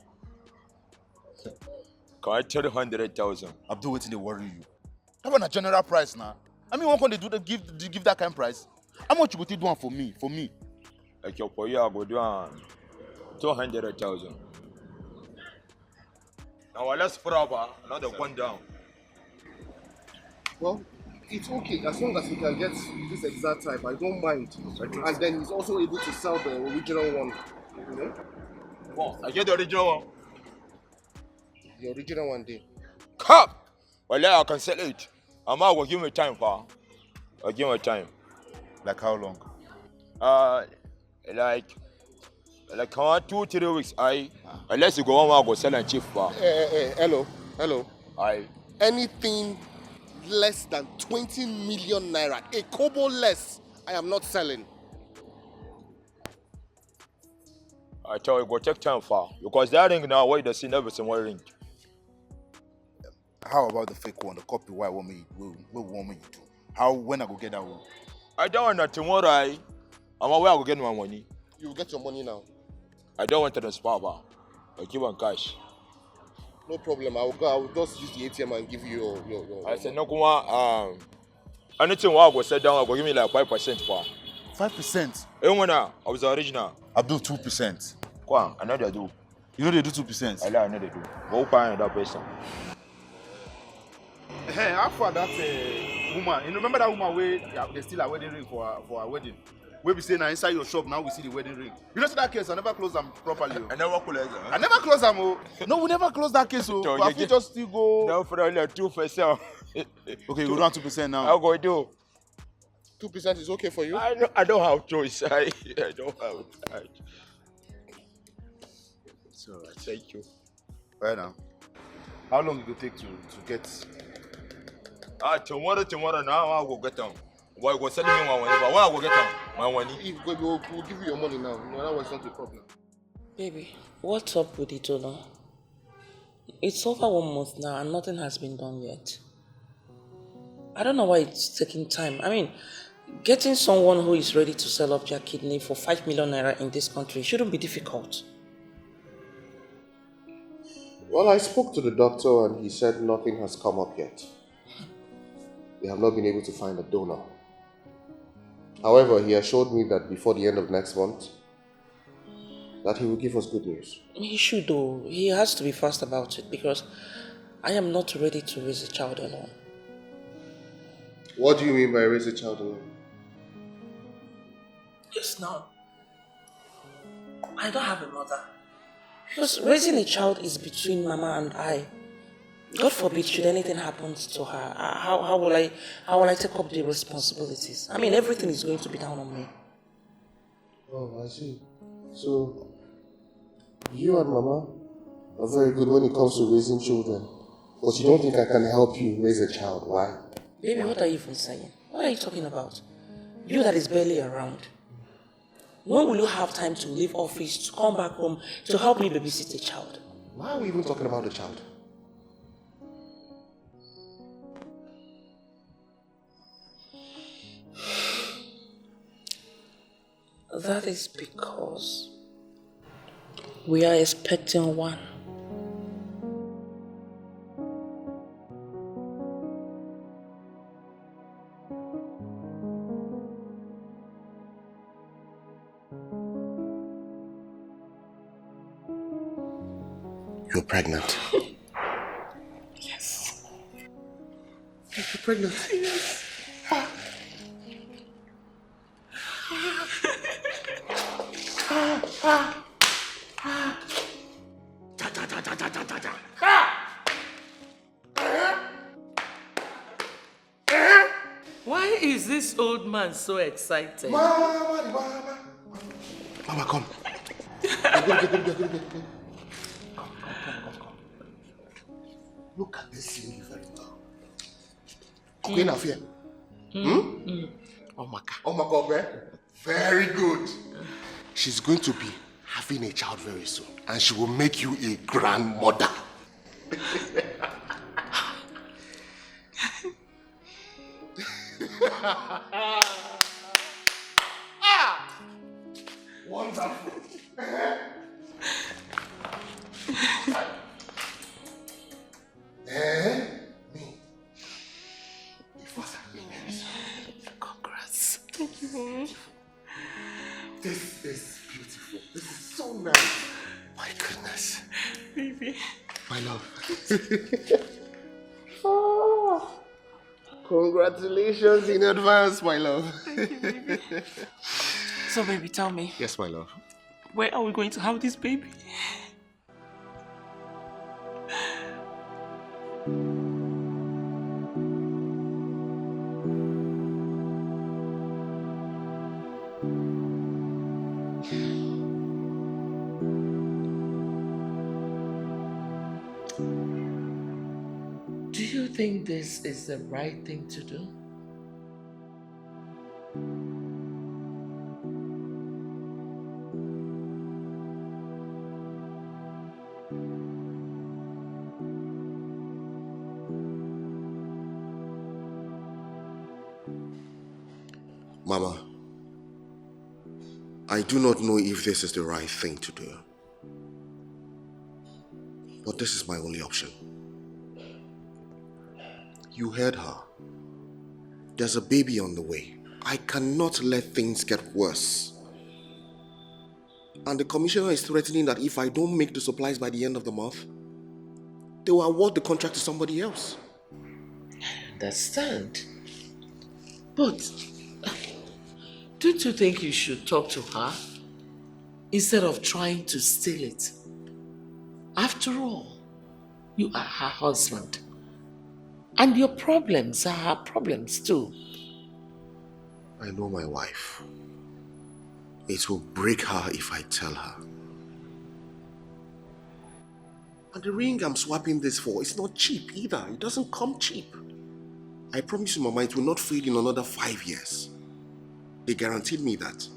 Can I tell you 100,000? Abdul, waiting to worry you. How about a general price now? I mean, what can they do to give that kind of price? How much would you do one for me? For me? Like your for you, I go do 200,000. Now let's put up another one down. Well, it's okay as long as we can get this exact type. I don't mind. And then he's also able to sell the original one. You know? Well, I get the original one. The original one day. Come! Well, I can sell it. I'm going to give me time, pa. I'll give me time. Like how long? Like 2-3 weeks. Unless you go on, go sell and cheap, pa. Hello. Aye. Anything less than 20 million naira, a kobo less, I am not selling. I tell you, go take time, pa. Because that ring now, why the see everything one ring. How about the fake one, the copy? What want me to do? When I go get that one? I don't want that tomorrow. I'm aware I will get my money. You will get your money now. I don't want to transfer, pa. I'll give one cash. No problem. I will just use the ATM and give you your I said, no, come on. Anything I go set down, I go give me like 5%, pa. 5%? Even I was the original. Abdul, 2%. Come on, I know they do. You know they do 2%? I know they do. Go find that person. Hey, how far that woman? You remember that woman where they steal a wedding ring for a wedding? Where we say now inside your shop, now we see the wedding ring. You know, see that case, I never close them properly. I never close them. I never close them. No, we never close that case. So I feel just still go. No, for only 2%. Okay, go down 2% now. I'll go do. 2% is okay for you? I don't have choice. I don't have choice. It's alright. Thank you. Right now. How long it will take to get? Tomorrow now I'll go get them. Why go sell me my money? But why I go get them? My money. We'll give you your money now. No, that was not a problem. Baby, what's up with it, Ola? It's over 1 month now and nothing has been done yet. I don't know why it's taking time. I mean, getting someone who is ready to sell up their kidney for 5 million naira in this country shouldn't be difficult. Well, I spoke to the doctor and he said nothing has come up yet. They have not been able to find a donor. However, he assured me that before the end of next month, that he will give us good news. He should though. He has to be fast about it because I am not ready to raise a child alone. What do you mean by raise a child alone? Yes, now. I don't have a mother. Because raising a child is between Mama and I. God forbid, should anything happen to her, how will I take up the responsibilities? I mean, everything is going to be down on me. Oh, I see. So, you and Mama are very good when it comes to raising children. But you don't think I can help you raise a child, why? Baby, what are you even saying? What are you talking about? You that is barely around. When will you have time to leave office, to come back home, to help me babysit a child? Why are we even talking about the child? That is because we are expecting one. You're pregnant. Yes. You're pregnant? Yes. Why is this old man so excited? Mama, come. Come. Look at this scene very well. Queen of here. Oh my God, man. Very good. She's going to be having a child very soon, and she will make you a grandmother. Wonderful. Me. If what happens. Congrats. Thank you, Mommy. This is beautiful. This is so nice. My goodness. Baby. My love. Oh, congratulations in advance, my love. Thank you, baby. So, baby, tell me, Yes, my love. where are we going to have this baby? Do you think this is the right thing to do? Mama, I do not know if this is the right thing to do. But this is my only option. You heard her. There's a baby on the way. I cannot let things get worse. And the commissioner is threatening that if I don't make the supplies by the end of the month, they will award the contract to somebody else. I understand. But don't you think you should talk to her instead of trying to steal it? After all, you are her husband. And your problems are her problems too. I know my wife. It will break her if I tell her. And the ring I'm swapping this for is not cheap either. It doesn't come cheap. I promise you, Mama, it will not fade in another 5 years. They guaranteed me that.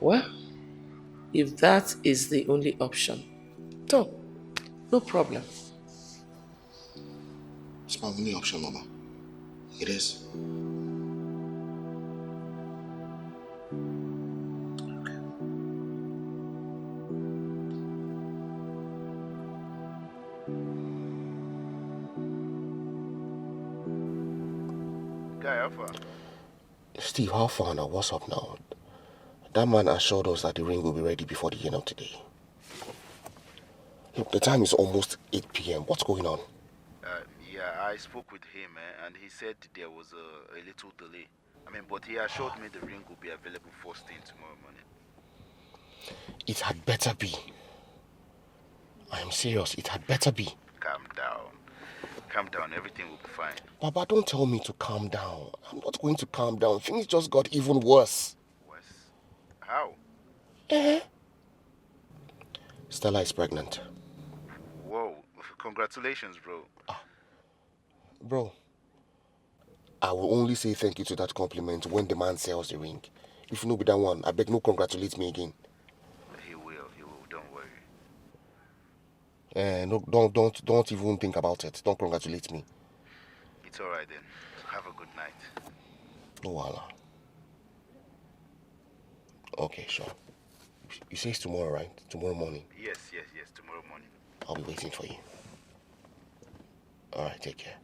Well, if that is the only option, no problem. It's my only option, Mama. It is. Guy, how far? Steve, how far now? What's up now? That man assured us that the ring will be ready before the end of today. Look, the time is almost 8 p.m. What's going on? Yeah, I spoke with him and he said there was a little delay. But he assured me the ring will be available first thing tomorrow morning. It had better be. I am serious, it had better be. Calm down. Calm down, everything will be fine. Baba, don't tell me to calm down. I'm not going to calm down. Things just got even worse. Worse? How? Stella is pregnant. Whoa, congratulations, bro. Bro, I will only say thank you to that compliment when the man sells the ring. If you know be that one, I beg no congratulate me again. He will, don't worry. No, don't even think about it. Don't congratulate me. It's alright then. Have a good night. No wala. Okay, sure. You say it's tomorrow, right? Tomorrow morning. Yes, tomorrow morning. I'll be waiting for you. Alright, take care.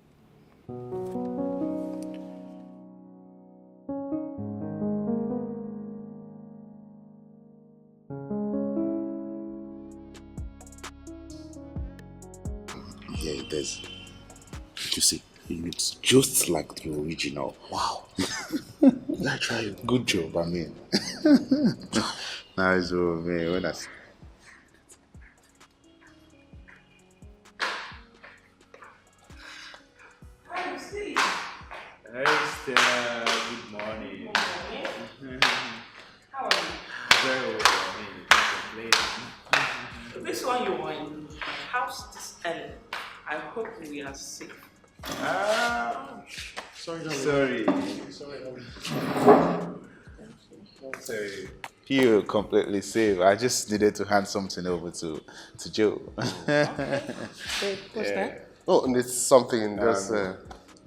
Yeah, it is. You see, it looks just like the original. Wow. I try. Good job, I mean. Nice, oh man. When I Hey, Stella. Good morning. How are you? Very well. This one you were in my house this early. I hope we are safe. Sorry. Sorry. You completely safe. I just needed to hand something over to Joe. Wait, what's that? Oh, and it's something just,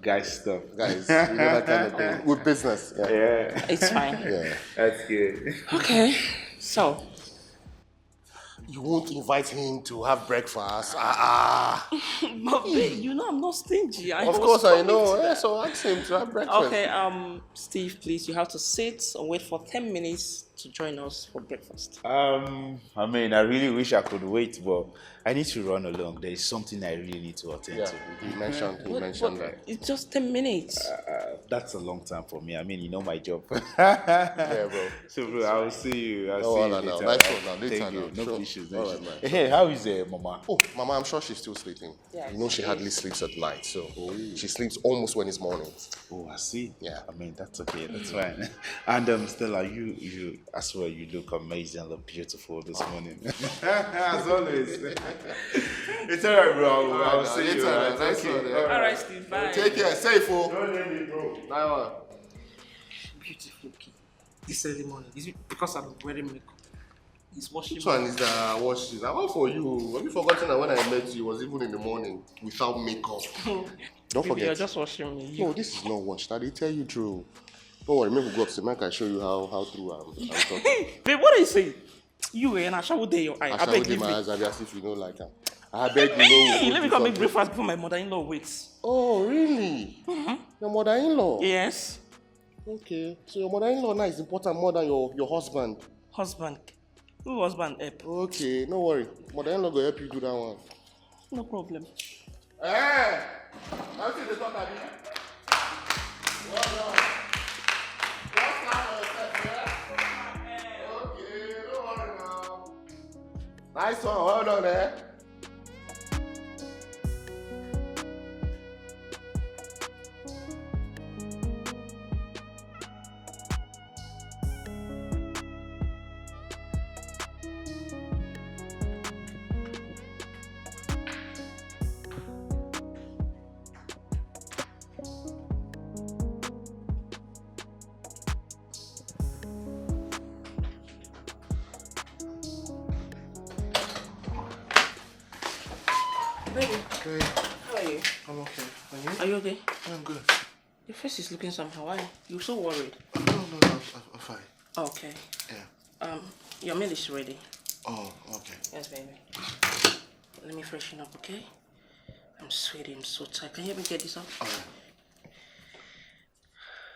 Guys stuff. guys, you know that kind of thing. With business. Yeah. Yeah, It's fine. Yeah. that's good. Okay, so You won't invite him to have breakfast. but babe, you know I'm not stingy. Of was course I coming know. to Yeah, that. so ask him to have breakfast. Okay, Steve, please, you have to sit and wait for 10 minutes to join us for breakfast. I mean, I really wish I could wait, but I need to run along. There is something I really need to attend Yeah, to. he mentioned But that. it's just 10 minutes. That's a long time for me. I mean, you know my job. Yeah, bro. So, bro, I will see you. I'll Oh, see you no, later. nice right? one now. Later Thank you. now. No Sure. issues. All No right, issues. man. Hey, how is Mama? Oh, Mama, I'm sure she's still sleeping. Yeah, You know she hardly sleeps at night, so she sleeps almost when it's morning. Oh, I see. Yeah. I mean, that's okay. That's fine. And Stella, you as well. You look amazing. Look beautiful this morning. As always. It's alright, bro. I'll see you. Later, Right? nice Okay. one, yeah. All right, Steve, bye. Take care, safe, oh. Don't let me, bro. Nice one. Beautiful kid. This early morning. Is it because I'm wearing makeup? He's washing Which one is the wash this? I want for you. Have you forgotten that when I met you, it was even in the morning without makeup? Don't Baby, forget. you're just washing me. No, this is not washed. I did tell you true. Don't worry, maybe we go upstairs. I can show you how to I'm talking. Babe, what are you saying? You and I shall day your eye. I I shall beg with you. my eyes as if you don't like her. I beg you know. Hey, let me come make breakfast before my mother-in-law waits. Oh, really? Your mother-in-law? Yes. Okay. So your mother-in-law now is important more than your husband. Husband. Who husband help? Okay, no worry. Mother-in-law will help you do that one. No problem. Hey! Now see the talk at me. Well done. Just clap for yourself, yeah? Okay, don't worry now. Nice one, well done, eh? Baby, Okay, how are you? I'm okay. And you? Are you okay? I'm good. Your face is looking somehow. Why? You're so worried. No, I'm fine. Okay. Yeah. Your meal is ready. Oh, okay. Yes, baby. Let me freshen up, okay? I'm sweating, I'm so tired. Can you help me get this up? Alright.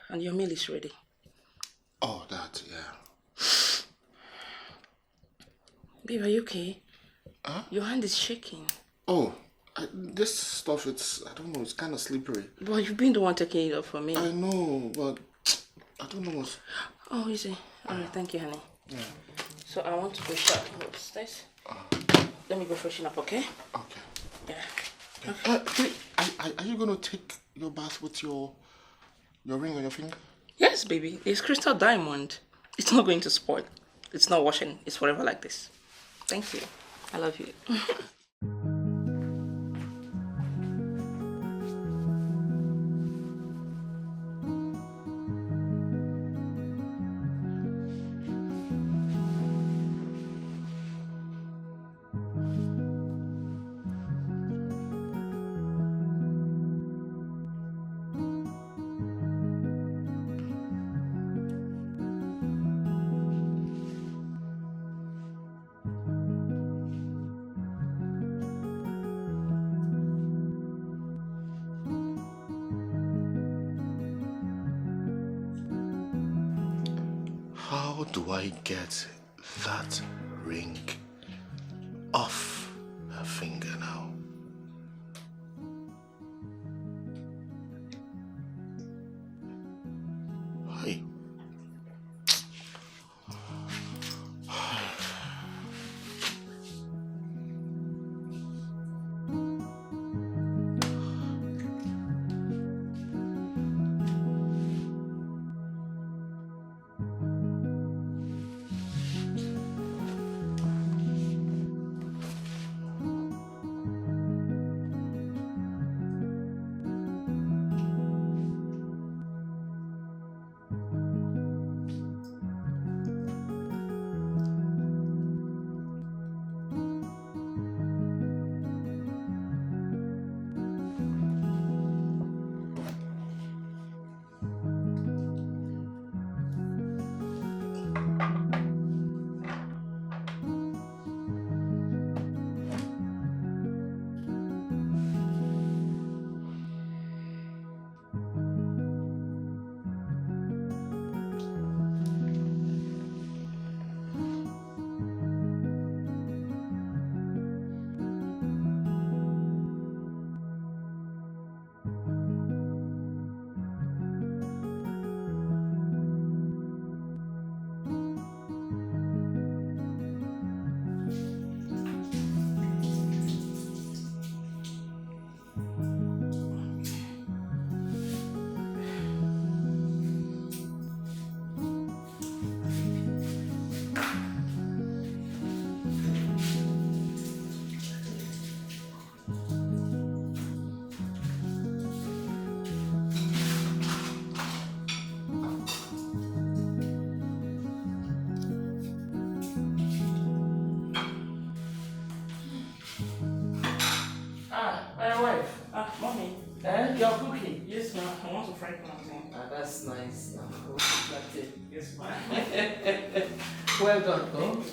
And your meal is ready. Oh, that, yeah. Babe, are you okay? Huh? Your hand is shaking. Oh, this stuff, I don't know, it's kind of slippery. But you've been the one taking it up for me. I know, but I don't know what's... Oh, easy. Alright, thank you, honey. Yeah. So I want to go shop upstairs. Let me go freshen up, okay? Okay. Yeah. Wait, are you going to take your bath with your ring on your finger? Yes, baby. It's crystal diamond. It's not going to spoil. It's not washing. It's forever like this. Thank you. I love you. How do I get that ring off her finger now? Hey. Yes, ma'am. Well done, go.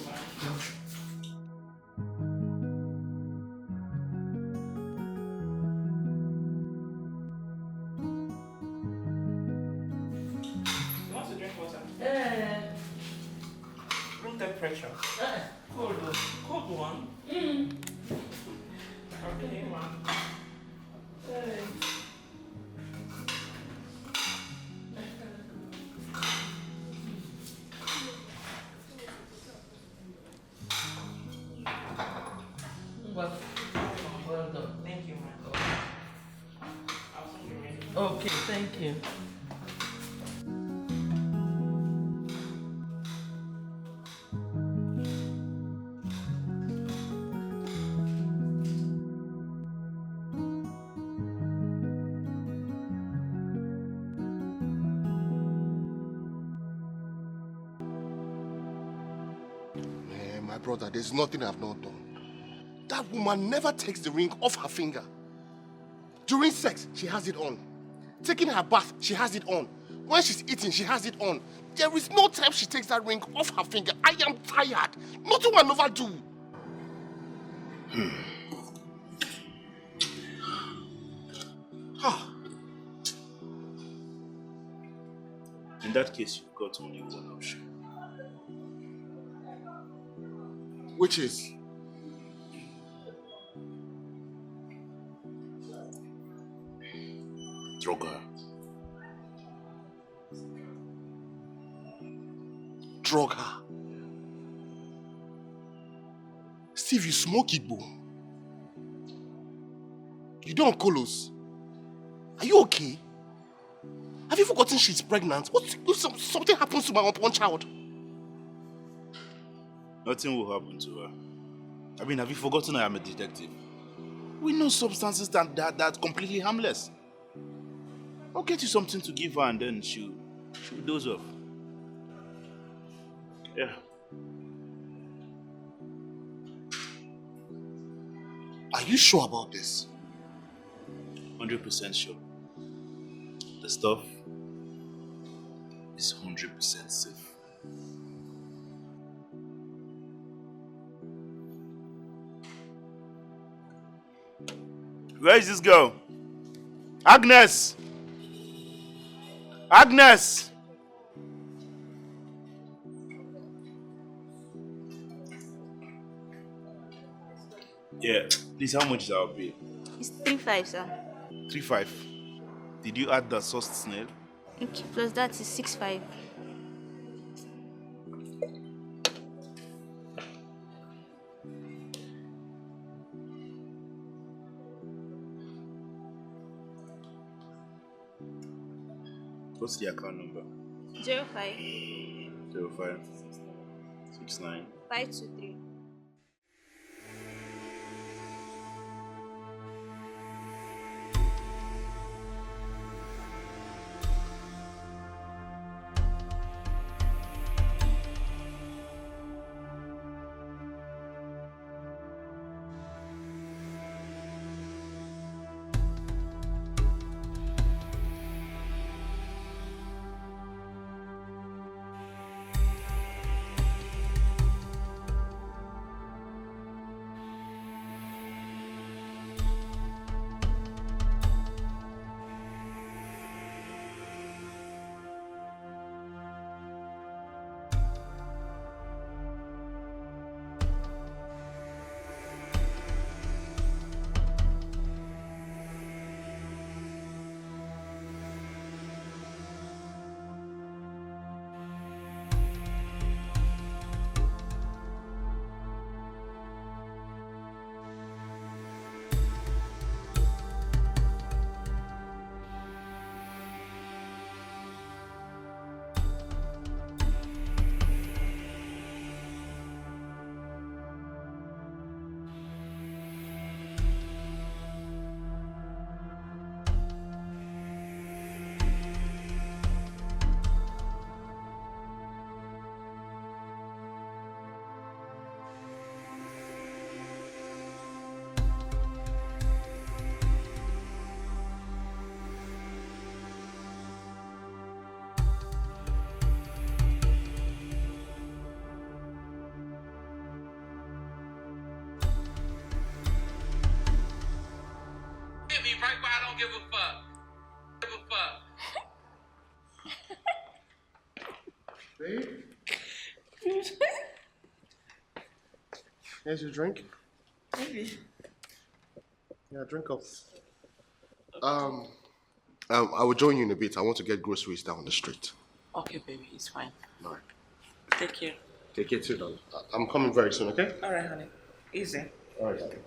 You want to drink water? Eh, Room temperature. Cold, cold one. Okay, ma'am. well done. Thank you, ma'am. I'll send you ready. Okay, thank you. My brother, there's nothing I've not done. That woman never takes the ring off her finger. During sex, she has it on. Taking her bath, she has it on. When she's eating, she has it on. There is no time she takes that ring off her finger. I am tired. Nothing will never do. In that case, you've got only one option. Which is? Drug her. Drug her. Steve, you smoke it, boo. You don't colos. Are you okay? Have you forgotten she's pregnant? What if something happens to my unborn child? Nothing will happen to her. I mean, have you forgotten I am a detective? We know substances that's completely harmless. I'll get you something to give her and then she'll doze off. Yeah. Are you sure about this? 100% sure. The stuff is 100% safe. Where is this girl? Agnes! Agnes! Yeah, please, how much is our bill? It's 3.5, sir. 3.5. Did you add the sauced snail? Okay, plus that is 6.5. What's the account number? 05 05 69 523. Here's your drink. Maybe. Yeah, drink up. I will join you in a bit. I want to get groceries down the street. Okay, baby, it's fine. All right. Take care. Take care too, darling. I'm coming very soon, okay? All right, honey. Easy. All right, darling.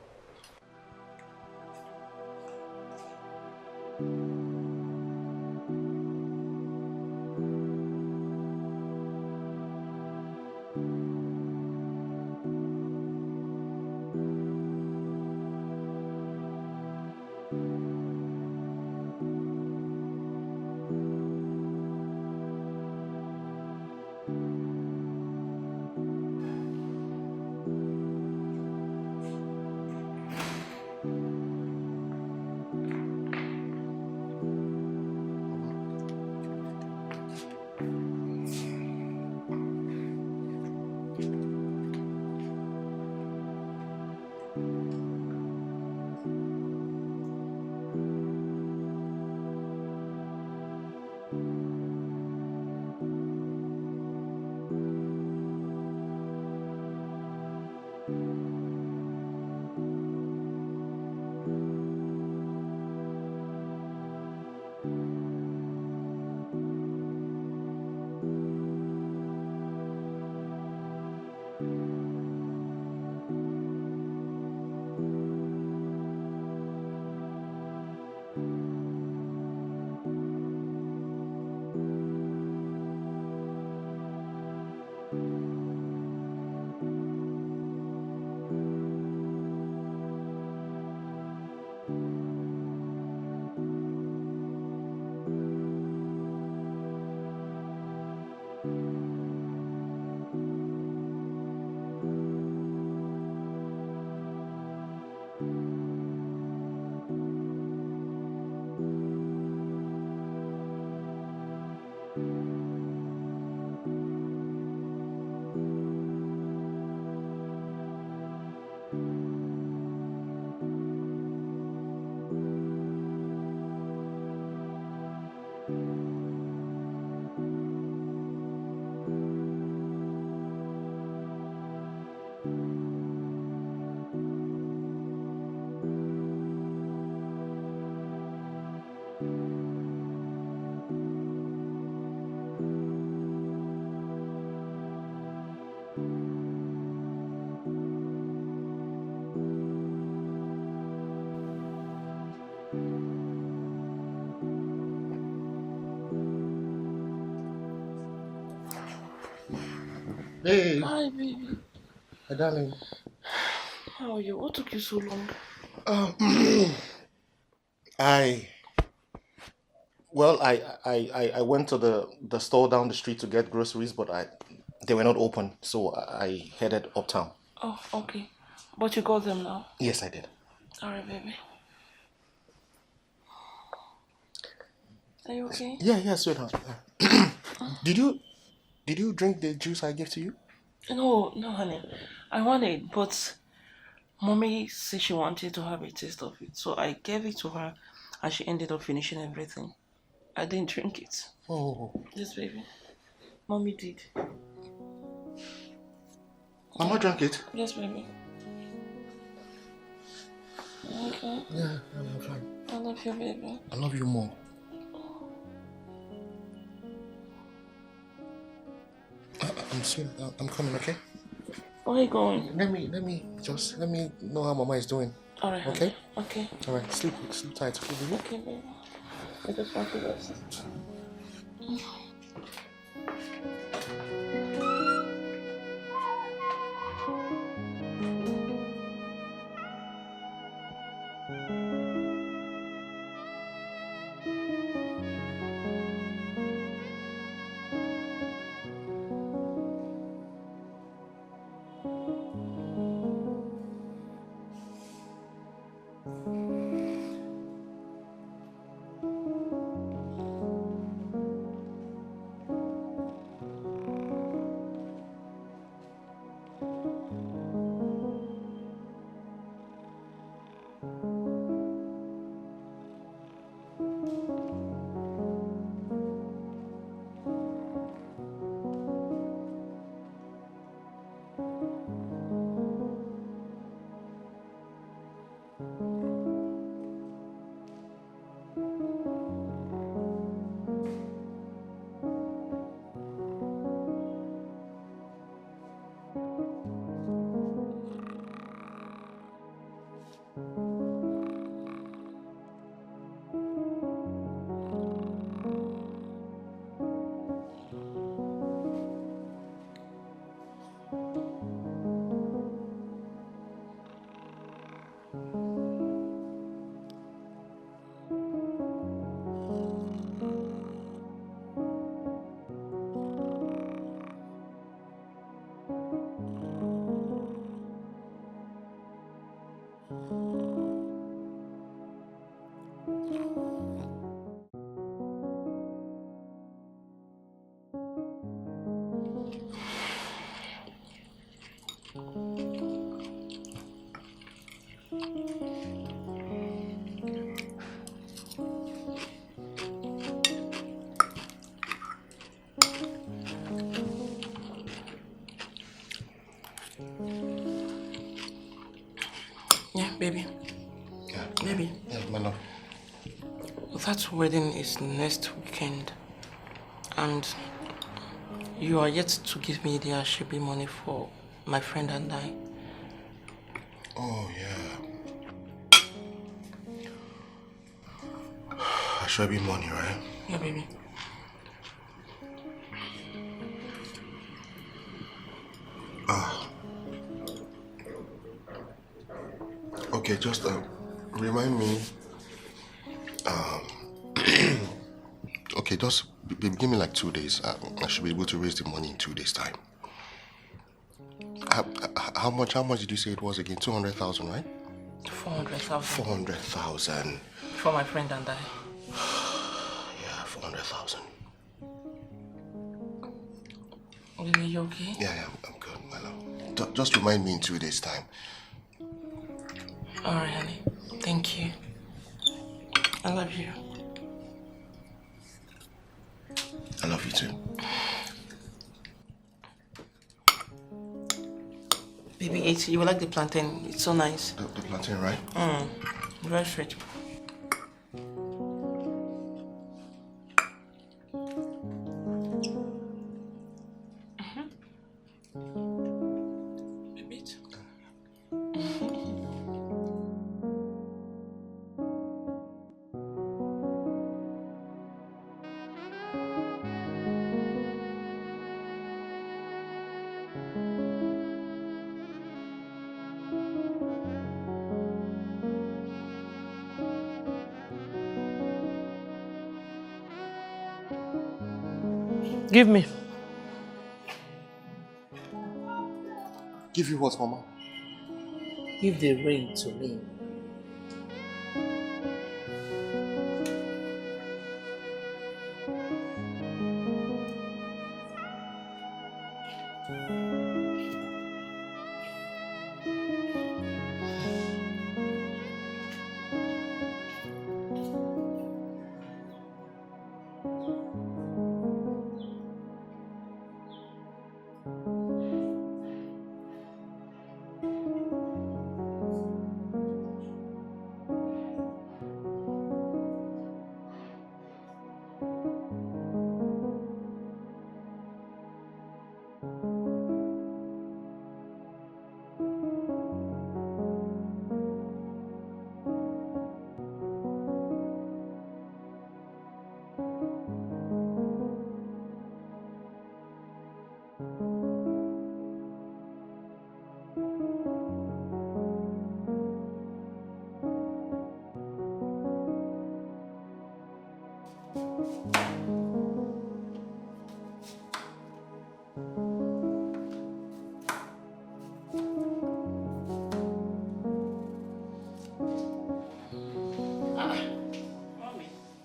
Hey, Hi, baby. my darling. How are you? What took you so long? Um, I I went to the store down the street to get groceries, but they were not open, so I headed uptown. Oh, okay. But you got them now? Yes, I did. All right, baby. Are you okay? Yeah, sweetheart. Did you drink the juice I gave to you? No, no, honey. I wanted, but mommy said she wanted to have a taste of it, so I gave it to her, and she ended up finishing everything. I didn't drink it. Oh, Yes, baby. Mommy did. Mama drank it. Yes, baby. Okay. Yeah, I'm fine. I love you, baby. I love you more. I'm sweet. I'm coming, okay? Where are you going? Let me know how Mama is doing. All right. Okay? Okay. All right. Sleep tight. Okay, baby? Okay, baby. I just want to rest. Yeah, baby. Yeah. Baby. Yeah, my love. That wedding is next weekend. And you are yet to give me the Ashebi money for my friend and I. Oh, yeah. Ashebi money, right? Yeah, baby. Okay, just remind me. Okay, just give me like 2 days. I should be able to raise the money in 2 days' time. How much did you say it was again? 200,000, right? 400,000. 400,000. For my friend and I. Yeah, 400,000. Baby, you okay? Yeah, I'm good, my love. Just remind me in 2 days' time. Alright, honey. Thank you. I love you. I love you too. Baby, you will like the plantain. It's so nice. The plantain, right? Very sweet. Baby. Give me. Give you what, Mama? Give the ring to me.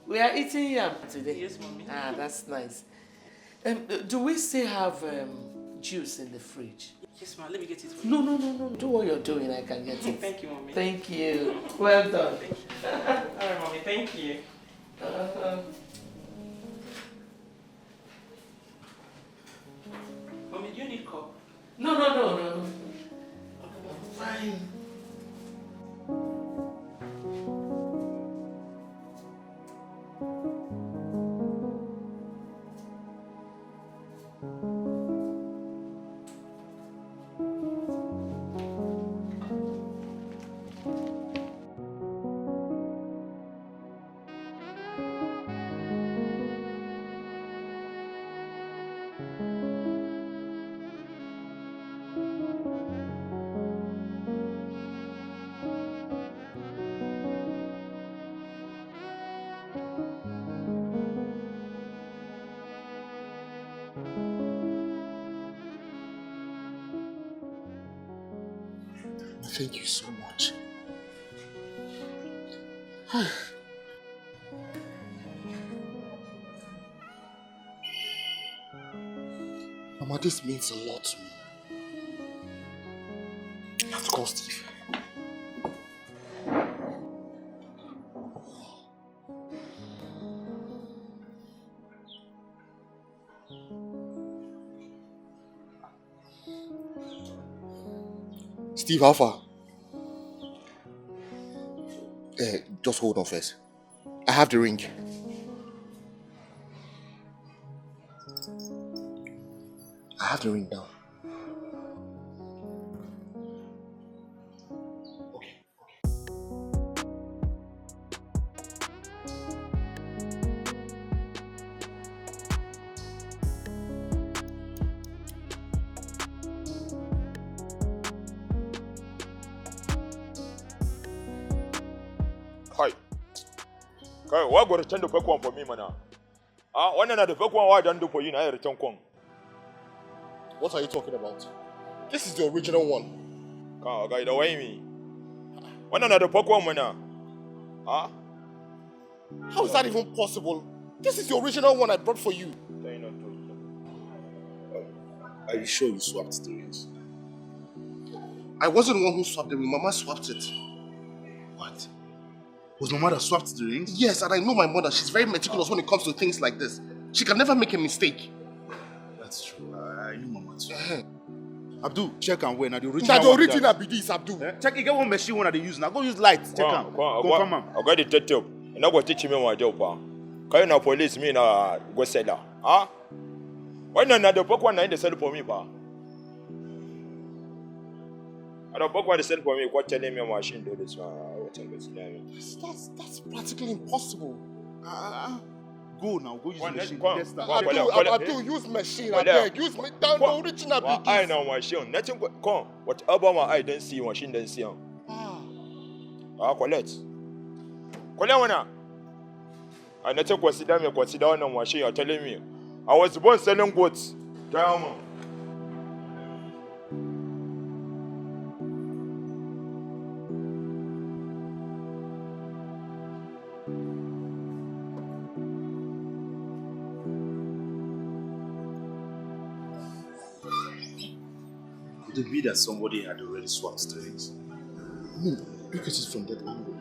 We are eating yam today. Yes, Mommy. Ah, that's nice. Do we still have juice in the fridge? Yes, ma. Let me get it for you. No. Do what you're doing. I can get it. Thank you, Mommy. Thank you. Well done. Alright, Mommy. Thank you. Mommy, do you need cup? No. Fine. Thank you so much. Mama, this means a lot to me. call Steve. Steve, how far? Just hold on first. I have the ring. I have the ring now. Hi. Kai, why go return the fake one for me, man? One another fake one, why don't do for you? I return one. What are you talking about? This is the original one. Kai, guy, the way me. One another fake one, man. How is that even possible? This is the original one I brought for you. Are you sure you swapped the rings? I wasn't the one who swapped the ring. Mama swapped it. What? Was my mother swapped the rings? Yes, and I know my mother. She's very meticulous when it comes to things like this. She can never make a mistake. That's true. I know mama too. Abdul, check and wait. Now the original. Now the original be this, Abdul. Check. You get one machine one that they use. Now go use light. Check am. Confirm am. I got the detective. And I go teach me my job, pa. Can you police me na go sell her? Why not the fake one they sell for me, pa? I don't book what they sell for me. What telling me my machine do this one? That's practically impossible. Go now. Go use machine. Abdul, use machine. I beg. Use me. Down the original. I know machine. Nothing. Come. Whatever my eye don't see, machine don't see. Collect. Collect one now. I nothing consider me. Consider on machine. You're telling me. I was born selling goods. Diamond. Could it be that somebody had already swapped the rings? Look at it from that angle.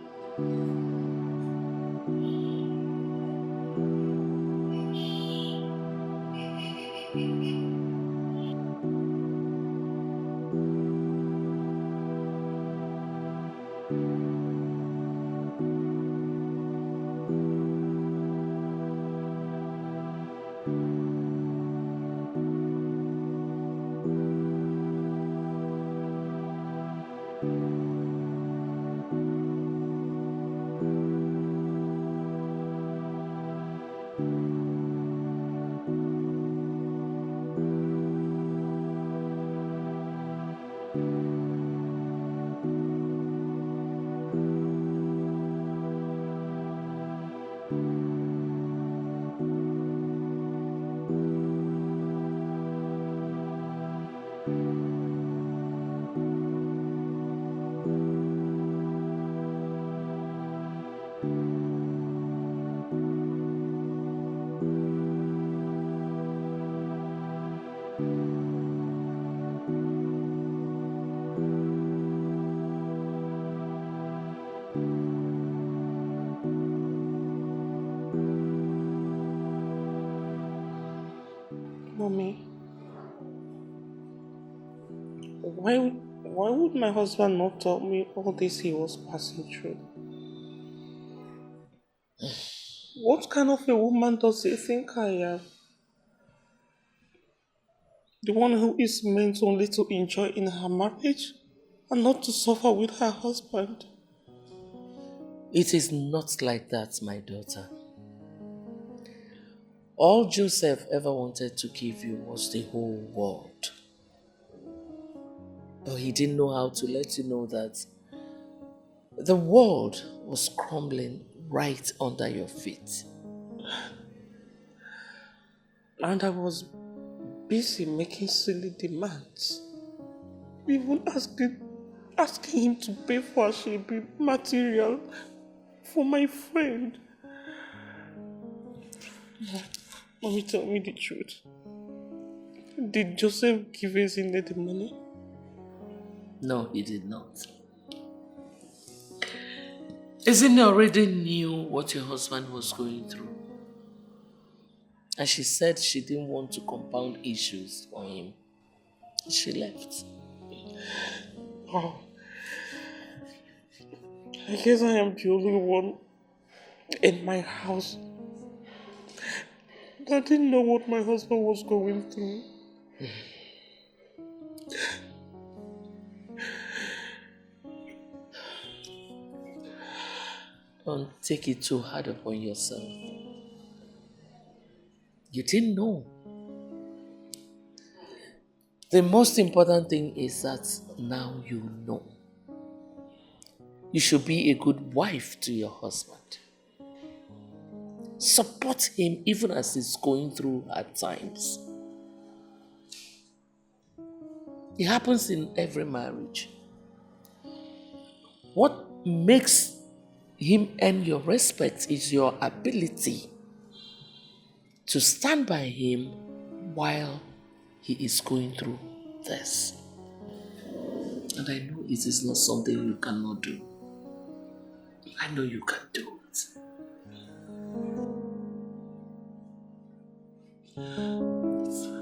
Mommy, why would my husband not tell me all this he was passing through? What kind of a woman does he think I am? The one who is meant only to enjoy in her marriage and not to suffer with her husband. It is not like that, my daughter. All Joseph ever wanted to give you was the whole world. But he didn't know how to let you know that the world was crumbling right under your feet. And I was busy making silly demands. Even asking him to pay for a shipping material for my friend. Mommy, tell me the truth. Did Joseph give Ezinne the money? No, he did not. Isn't he already knew what your husband was going through? And she said she didn't want to compound issues on him. She left. Oh. I guess I am the only one in my house that didn't know what my husband was going through. Don't take it too hard upon yourself. You didn't know. The most important thing is that now you know. You should be a good wife to your husband. Support him even as he's going through hard times. It happens in every marriage. What makes him earn your respect is your ability to stand by him while he is going through this. And I know it is not something you cannot do. I know you can do it. It's fine.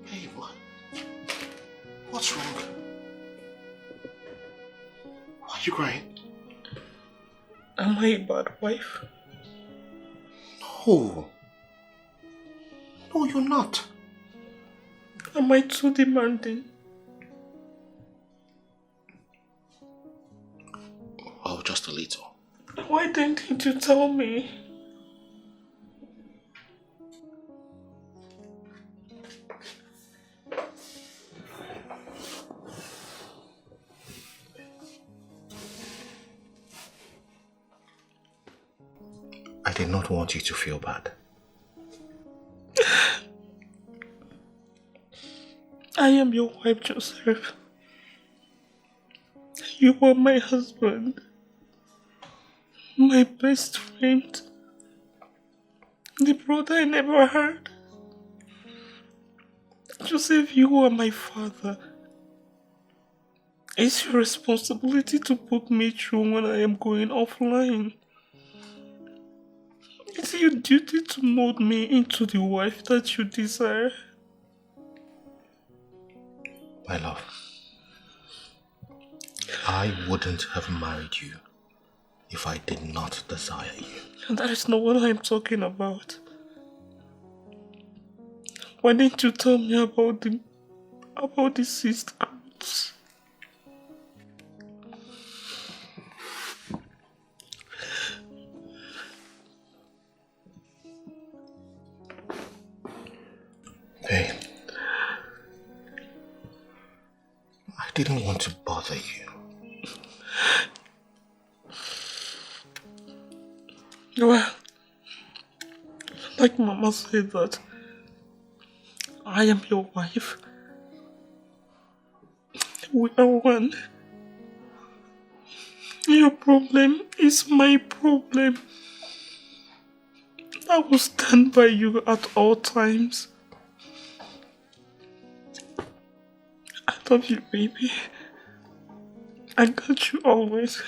Hey, what's wrong? Why are you crying? Am I a bad wife? No. No, you're not. Am I too demanding? Oh, just a little. Why didn't you tell me? I did not want you to feel bad. I am your wife, Joseph. You are my husband. My best friend. The brother I never had. Joseph, you are my father. It's your responsibility to put me through when I am going offline. It's your duty to mold me into the wife that you desire. My love, I wouldn't have married you if I did not desire you. And that is not what I'm talking about. Why didn't you tell me about the cyst growths? Hey, I didn't want to bother you. Well, like Mama said that I am your wife. We are one. Your problem is my problem. I will stand by you at all times. I love you, baby. I got you always.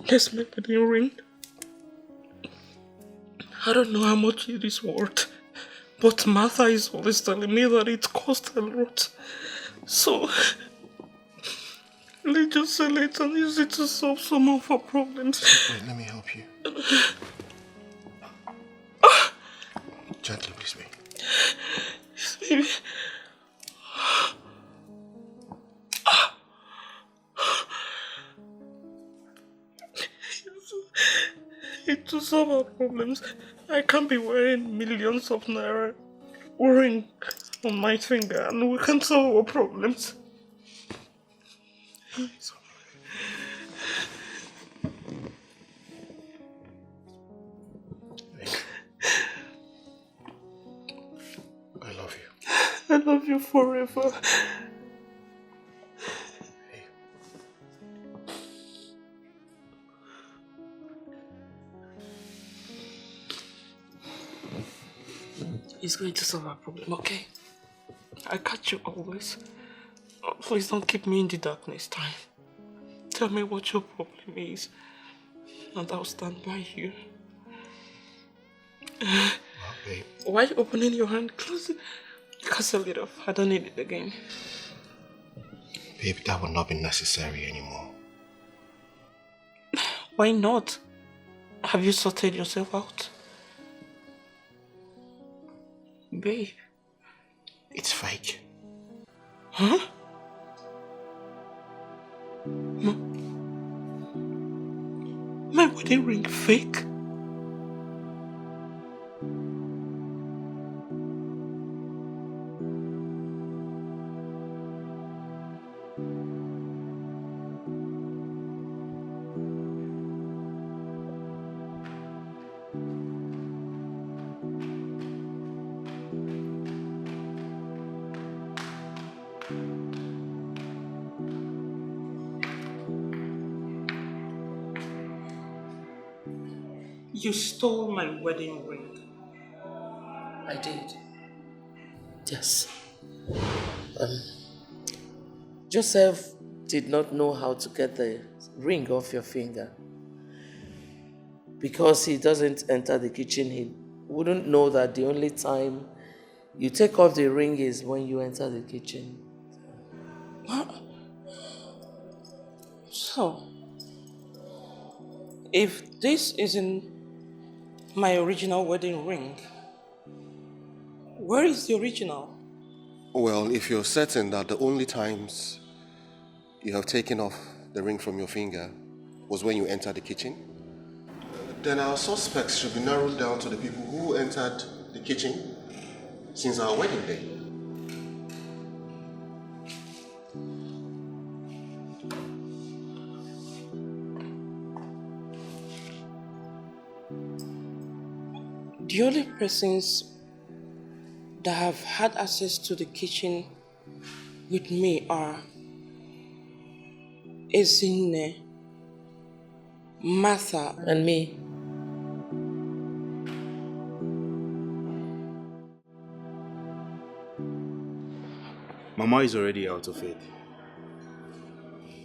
Let's make the wedding ring. I don't know how much it is worth, but Martha is always telling me that it costs a lot. So, let's just sell it and use it to solve some of our problems. Wait, let me help you. Gently, please, baby. Yes, baby. To solve our problems, I can't be wearing millions of naira. ring on my finger and we can solve our problems. I love you. I love you forever. He's going to solve our problem, okay? I catch you always. Oh, please don't keep me in the dark next time. Tell me what your problem is, and I'll stand by you. Babe. Why are you opening your hand? Close it. Castle it off. I don't need it again. Babe, that will not be necessary anymore. Why not? Have you sorted yourself out? Babe. It's fake. Huh? My wedding ring fake? You stole my wedding ring. I did. Yes. Joseph did not know how to get the ring off your finger. Because he doesn't enter the kitchen, he wouldn't know that the only time you take off the ring is when you enter the kitchen. What? So, if this isn't my original wedding ring, where is the original? Well, if you're certain that the only times you have taken off the ring from your finger was when you entered the kitchen, then our suspects should be narrowed down to the people who entered the kitchen since our wedding day. The only persons that have had access to the kitchen with me are Ezine, Martha, and me. Mama is already out of it.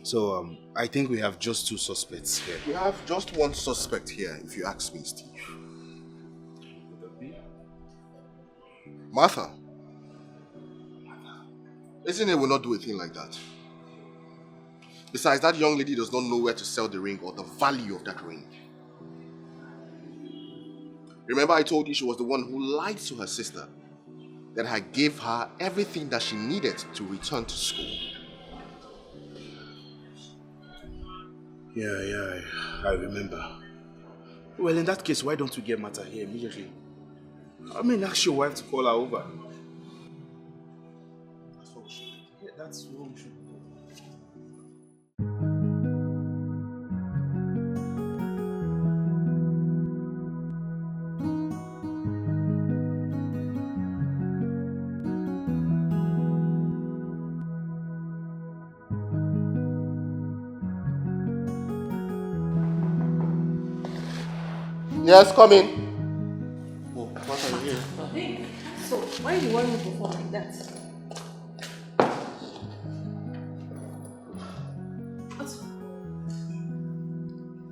So, I think we have just two suspects here. We have just one suspect here, if you ask me, Steve. Martha. Isn't it will not do a thing like that? Besides, that young lady does not know where to sell the ring or the value of that ring. Remember I told you she was the one who lied to her sister that I gave her everything that she needed to return to school. Yeah, I remember. Well, in that case, why don't we get Martha here immediately? I mean, ask your wife to call her over. That's what we should do. Yeah, that's what we should do. Yes, come in. Oh, what are you here? Hey, so why you want me to perform like that?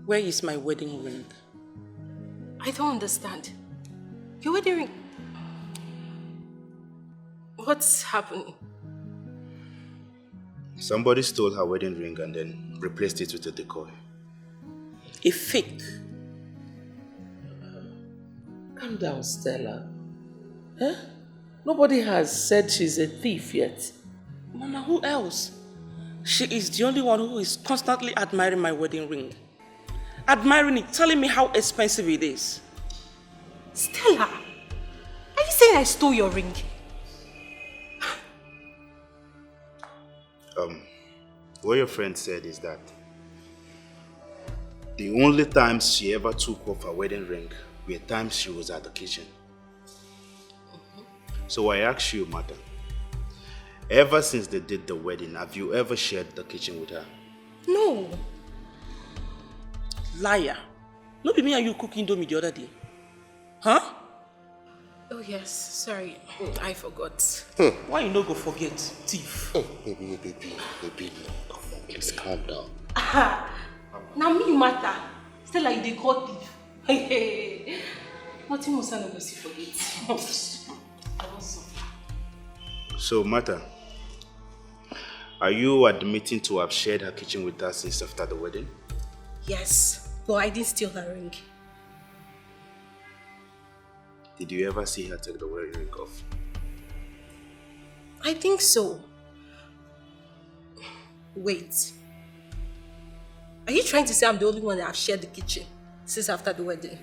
Where is my wedding ring? I don't understand. Your wedding ring? What's happening? Somebody stole her wedding ring and then replaced it with a decoy. A fake. Calm down, Stella. Huh? Nobody has said she's a thief yet. Mama, who else? She is the only one who is constantly admiring my wedding ring. Admiring it, telling me how expensive it is. Stella, are you saying saying I stole your ring? What your friend said is that the only times she ever took off her wedding ring were times she was at the kitchen. So I ask you, Mata, ever since they did the wedding, have you ever shared the kitchen with her? No. Liar. No be me and you cooking Indomie the other day. Huh? Oh yes, sorry. I forgot. Why you no go forget, thief? Baby. Please calm down. Now me matter. Still like they call thief. Hey. Nothing must I never see forget. So, Mata, are you admitting to have shared her kitchen with her since after the wedding? Yes, but I didn't steal her ring. Did you ever see her take the wedding ring off? I think so. Wait. Are you trying to say I'm the only one that have shared the kitchen since after the wedding?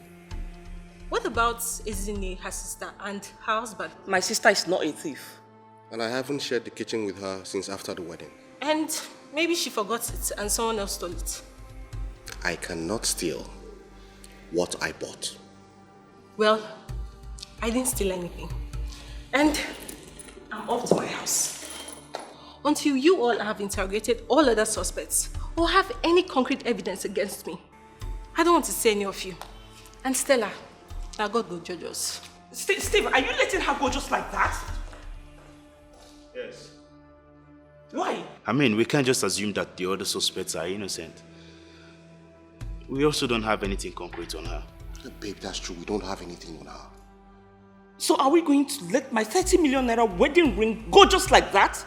What about Izini, her sister, and her husband? My sister is not a thief. And I haven't shared the kitchen with her since after the wedding. And maybe she forgot it and someone else stole it. I cannot steal what I bought. Well, I didn't steal anything. And I'm off to my house. Until you all have interrogated all other suspects or have any concrete evidence against me. I don't want to see any of you. And Stella, now God will judge us. Steve, are you letting her go just like that? Yes. Why? I mean, we can't just assume that the other suspects are innocent. We also don't have anything concrete on her. Babe, that's true. We don't have anything on her. So are we going to let my 30 million naira wedding ring go just like that?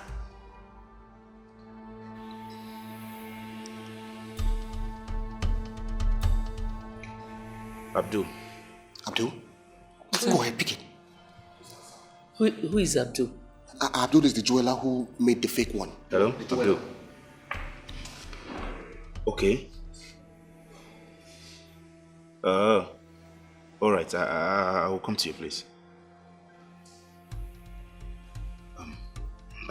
Abdul. Abdul? Go ahead, pick it. Who is Abdul? Abdul is the jeweler who made the fake one. Hello? Abdul. Okay. Alright, I will come to your place.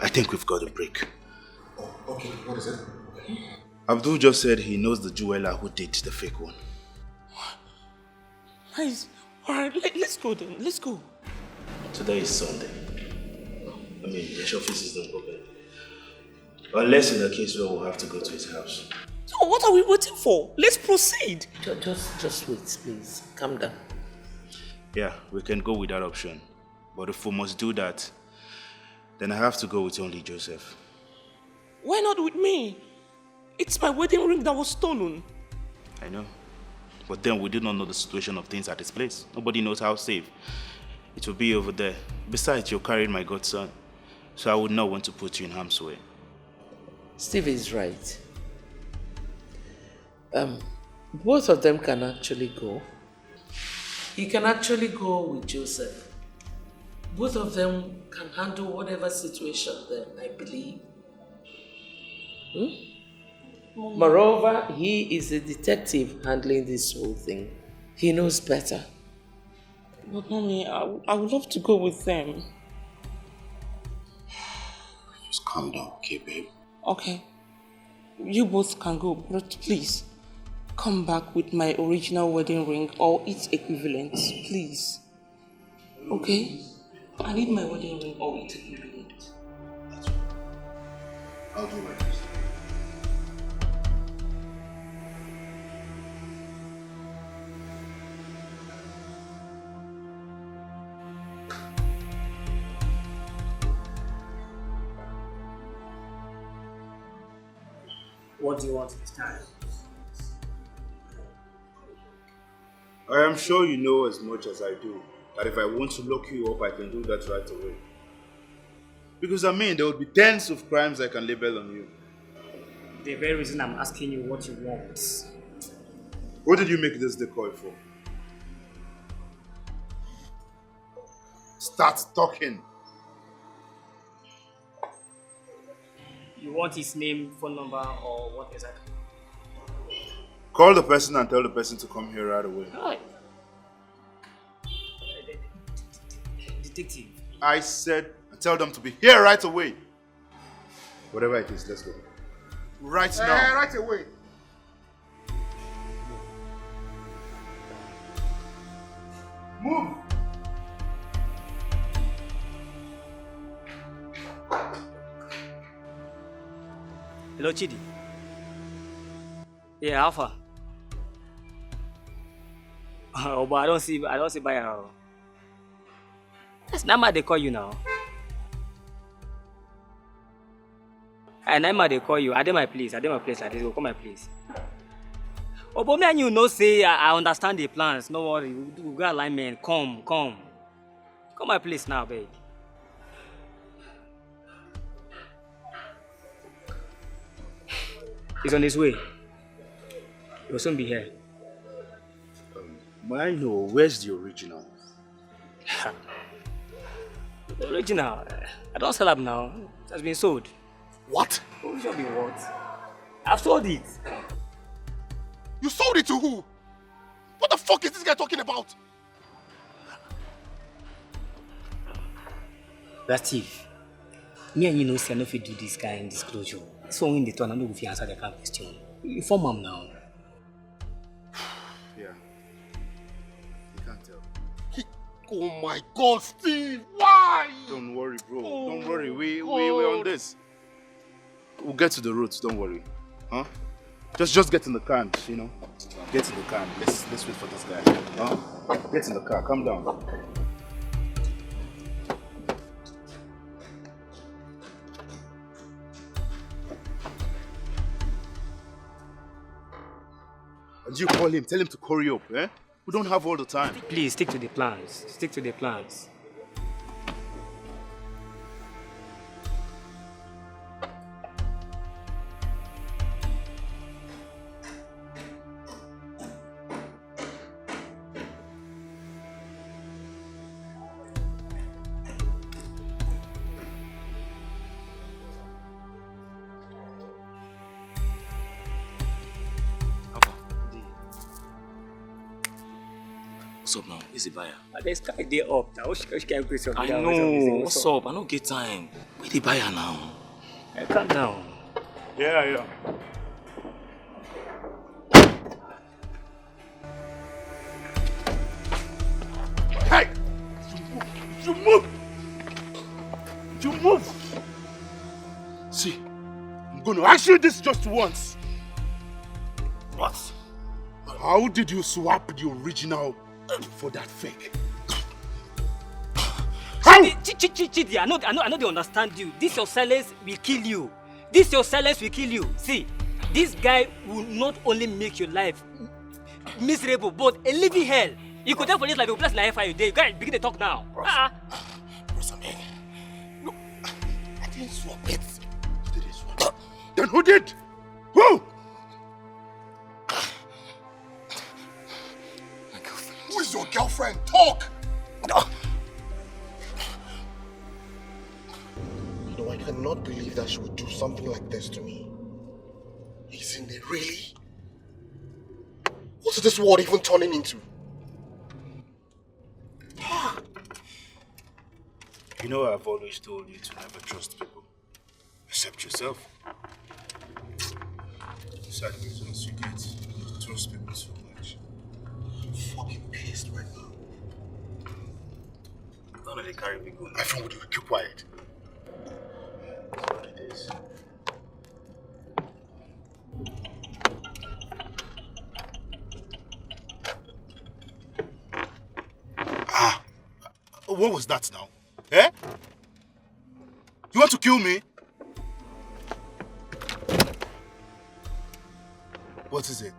I think we've got a break. Oh, okay. What is it? Abdul just said he knows the jeweler who did the fake one. Nice. Alright, let's go then. Let's go. Today is Sunday. I mean, the office is not open. Unless in the case where we'll have to go to his house. So what are we waiting for? Let's proceed. Just wait, please. Calm down. Yeah, we can go with that option. But if we must do that, then I have to go with only Joseph. Why not with me? It's my wedding ring that was stolen. I know. But then we do not know the situation of things at this place. Nobody knows how safe it will be over there. Besides, you're carrying my godson. So I would not want to put you in harm's way. Steve is right. Both of them can actually go. He can actually go with Joseph. Both of them can handle whatever situation then, I believe. Moreover, he is a detective handling this whole thing. He knows better. But mommy, I would love to go with them. Just calm down, okay, babe? Okay. You both can go, but please, come back with my original wedding ring or its equivalent, please. Okay? I need my wedding ring or its equivalent. That's right. I'll do my best. What do you want this time? I am sure you know as much as I do that if I want to lock you up, I can do that right away. Because I mean, there will be tens of crimes I can label on you. The very reason I'm asking you what you want. What did you make this decoy for? Start talking. You want his name, phone number, or what exactly? Call the person and tell the person to come here right away. Right. detective. I said, tell them to be here right away. Whatever it is, let's go. Right now. Right away. Move. Hello, Chidi. Yeah, Alpha. Oh, but I don't see buyer. That's Nama they call you now. And Nama they call you. I did my place like this. Go come my place. Oh, but me and you know say I understand the plans. No worry, we got alignment. Come my place now, babe. He's on his way. He'll soon be here. May I know where's the original? The original? I don't sell up now. It has been sold. What? Oh, should be what? I've sold it. You sold it to who? What the fuck is this guy talking about? That's Steve. Me and you know, say I know if you do this kind of disclosure. So when they turn, I know if you answer the kind of question. Inform him now. Yeah. You can't tell. Oh my God, Steve! Why? Don't worry, bro. Don't worry. We're on this. We'll get to the roots. Don't worry. Huh? Just get in the car, you know. Get in the car. Let's wait for this guy. Huh? Get in the car. Calm down. And you call him. Tell him to hurry up. Eh? We don't have all the time. Please stick to the plans. Stick to the plans. What's up now? Where's the buyer? There's guy there up. I can't question. I know. What's up? I don't get time. Where the buyer now? Calm down. Yeah. Hey! You move! You move! See, I'm going to ask you this just once. What? How did you swap the original for that fake? Chidi, I know they understand you. This your silence will kill you. This your silence will kill you. See, this guy will not only make your life miserable, but a living hell. You could tell for this life, you bless life for you. You guys begin to talk now. Bro, Samir. No, I didn't swap it. You didn't swap it. Then who did? Who? Who is your girlfriend? Talk! No, I cannot believe that she would do something like this to me. Isn't it really? What's this world even turning into? You know I've always told you to never trust people. Except yourself. Sideways once you trust people so much. I'm fucking pissed right now. Don't let it carry me good. My friend, would you keep quiet? That's what it is. What was that now? Eh? You want to kill me? What is it?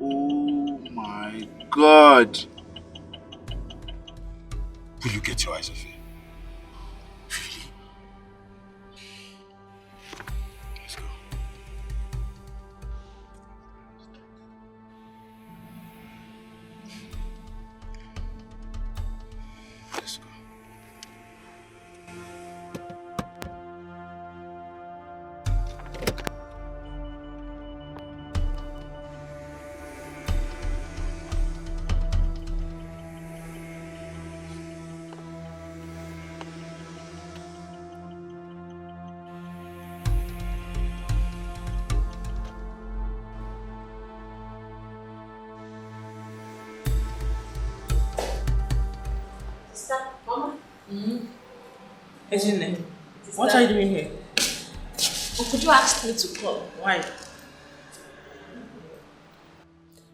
Oh my God! Will you get your eyes off it? Really? Let's go. Let's go. Isn't it? What are you doing here? Or could you ask me to come? Why?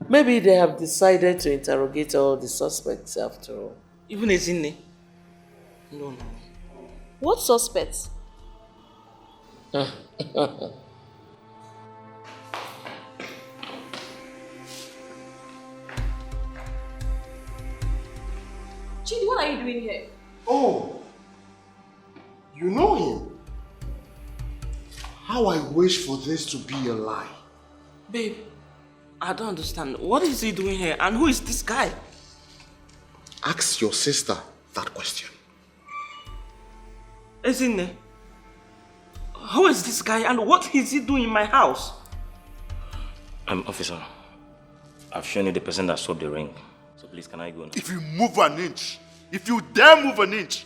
Maybe they have decided to interrogate all the suspects after all. Even Ezinne? No. What suspects? Chidi, what are you doing here? Oh, you know him? How I wish for this to be a lie. Babe, I don't understand. What is he doing here? And who is this guy? Ask your sister that question. Ezinne, who is this guy and what is he doing in my house? Officer, I've shown you the person that swapped the ring. So please, can I go now? If you move an inch, if you dare move an inch,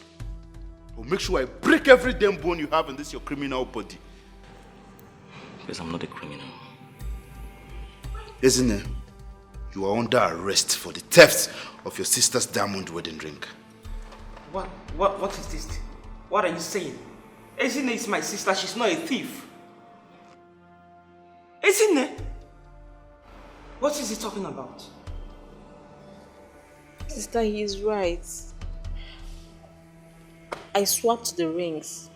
I'll make sure I break every damn bone you have in this your criminal body. Please, I'm not a criminal. Isn't it? You are under arrest for the theft of your sister's diamond wedding ring. What is this? What are you saying? Ezinne is my sister, she's not a thief. Ezinne? What is he talking about? Sister, he is right. I swapped the rings.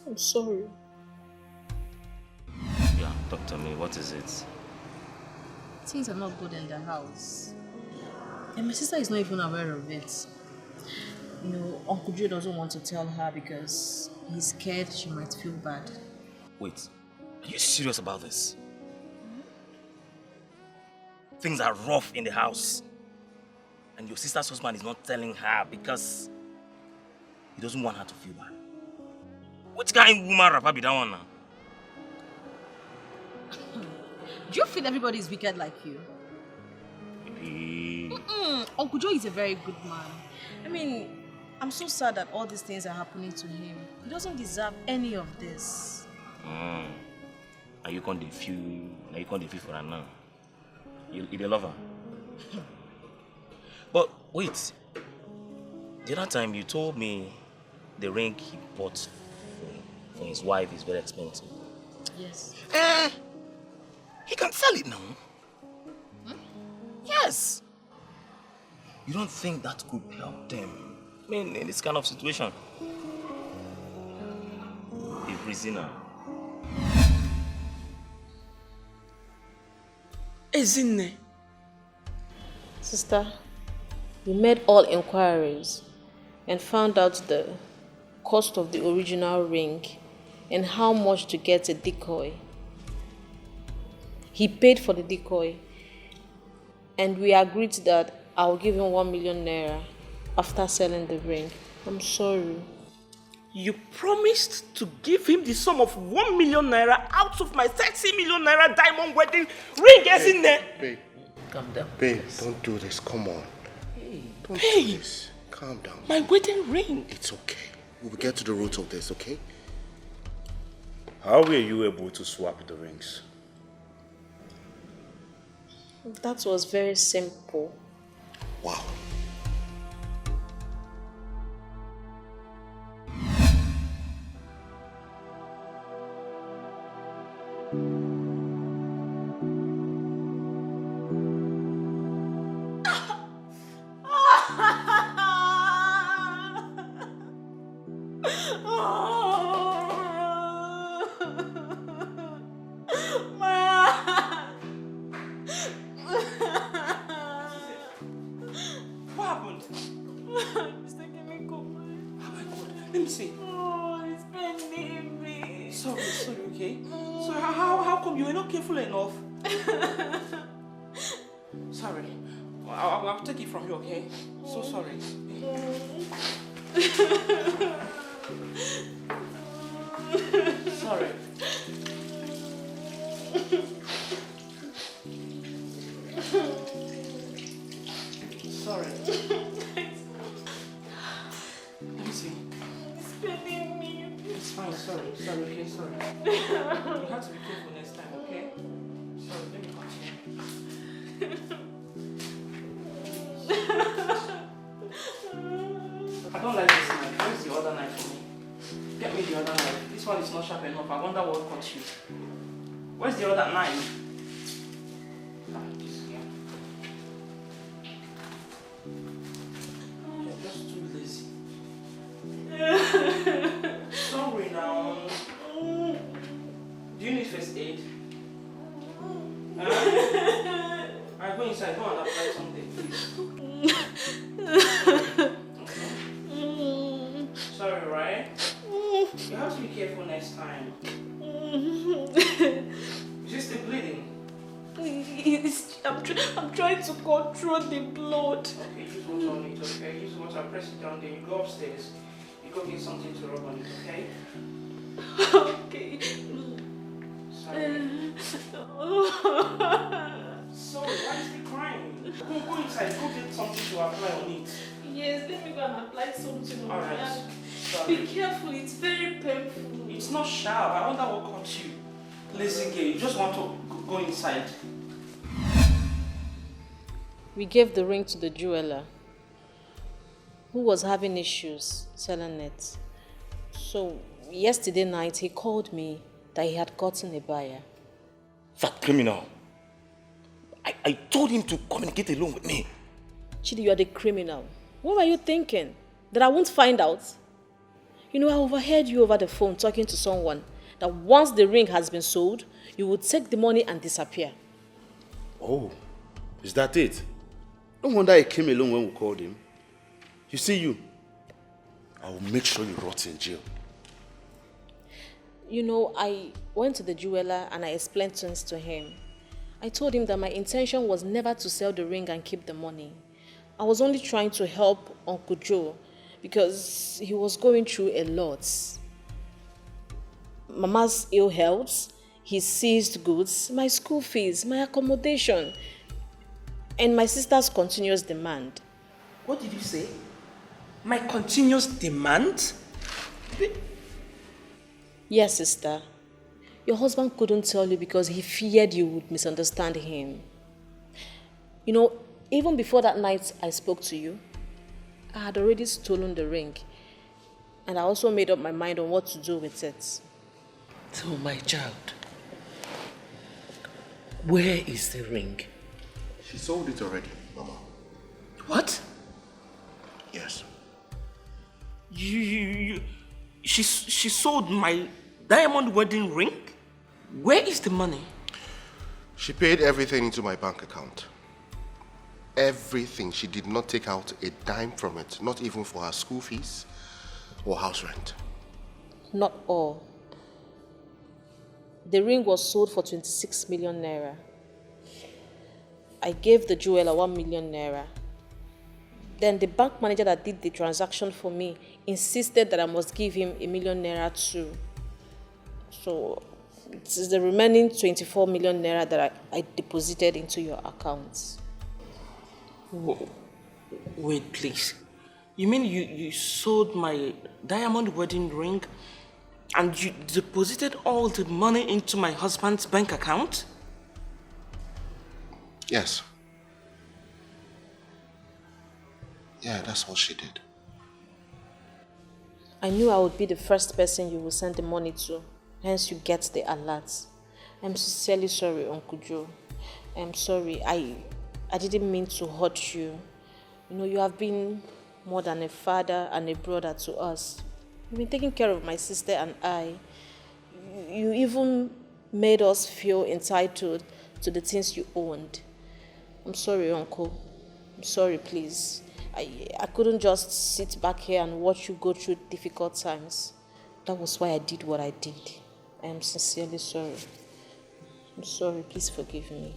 I'm sorry. Yeah, talk to me. What is it? Things are not good in the house. And my sister is not even aware of it. You know, Uncle Joe doesn't want to tell her because he's scared she might feel bad. Wait, are you serious about this? Things are rough in the house. And your sister's husband is not telling her because he doesn't want her to feel bad. Which kind of woman rapper be that one now? Do you feel everybody is wicked like you? Uncle Joe is a very good man. I mean, I'm so sad that all these things are happening to him. He doesn't deserve any of this. Are you going to feel for her now? You the lover? But wait, the other time you told me the ring he bought for his wife is very expensive. Yes. He can sell it now. Yes. You don't think that could help them? I mean, in this kind of situation. A prisoner. Ezinne. Sister, we made all inquiries and found out the cost of the original ring and how much to get a decoy. He paid for the decoy and we agreed that I'll give him 1 million naira after selling the ring. I'm sorry. You promised to give him the sum of 1 million naira out of my 30 million naira diamond wedding ring, Ezinne. Babe, calm down. Babe, don't do this. Come on. Don't do this. Calm down. My wedding ring. It's okay. We'll get to the root of this, okay? How were you able to swap the rings? That was very simple. Wow. I'll take it from you, okay? So sorry. Sorry. Sorry. Let me see. It's paining me. It's fine, sorry, okay, sorry. You have to be careful next time, okay? Sorry, let me continue. This one is not sharp enough. I wonder what cut you. Where's the other knife? Ah, this here. You're just too lazy. Sorry now. Do you need first aid? Alright, go inside. Go and apply something, please. Sorry, right? You have to be careful next time. Is it still bleeding? I'm trying to control the blood. Okay, use water on it, okay? Use water, press it down, then you go upstairs. You go get something to rub on it, okay? Okay. Sorry. Sorry, why is he crying? Go inside, go get something to apply on it. Yes, let me go and apply something on Alright. it. Be careful, it's very painful. It's not sharp. I wonder what caught you. Listen, girl, you just want to go inside. We gave the ring to the jeweler who was having issues selling it. So yesterday night he called me that he had gotten a buyer. That criminal. I told him to communicate alone with me. Chidi, you are the criminal. What were you thinking? That I won't find out? You know, I overheard you over the phone talking to someone that once the ring has been sold, you would take the money and disappear. Oh, is that it? No wonder he came alone when we called him. You see you, I will make sure you rot in jail. You know, I went to the jeweler and I explained things to him. I told him that my intention was never to sell the ring and keep the money. I was only trying to help Uncle Joe because he was going through a lot. Mama's ill health, his seized goods, my school fees, my accommodation, and my sister's continuous demand. What did you say? My continuous demand? Yes, sister. Your husband couldn't tell you because he feared you would misunderstand him. You know, even before that night I spoke to you, I had already stolen the ring. And I also made up my mind on what to do with it. So, my child, where is the ring? She sold it already, Mama. What? Yes. She sold my diamond wedding ring? Where is the money? She paid everything into my bank account. Everything. She did not take out a dime from it, not even for her school fees or house rent. Not all. The ring was sold for 26 million naira. I gave the jeweler 1 million naira. Then the bank manager that did the transaction for me insisted that I must give him 1 million naira too. So it is the remaining 24 million naira that I deposited into your account. Wait, please. You mean you sold my diamond wedding ring and you deposited all the money into my husband's bank account? Yes. Yeah, that's what she did. I knew I would be the first person you would send the money to. Hence you get the alert. I'm sincerely sorry, Uncle Joe. I'm sorry. I didn't mean to hurt you. You know, you have been more than a father and a brother to us. You've been taking care of my sister and I. You even made us feel entitled to the things you owned. I'm sorry, Uncle. I'm sorry, please. I couldn't just sit back here and watch you go through difficult times. That was why I did what I did. I am sincerely sorry. I'm sorry, please forgive me.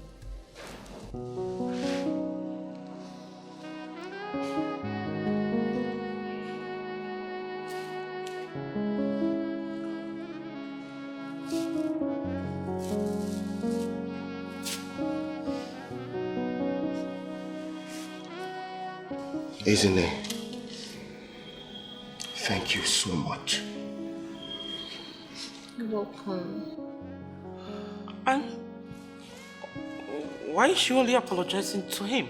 Isn't thank you so much. You're welcome. And why is she only apologizing to him?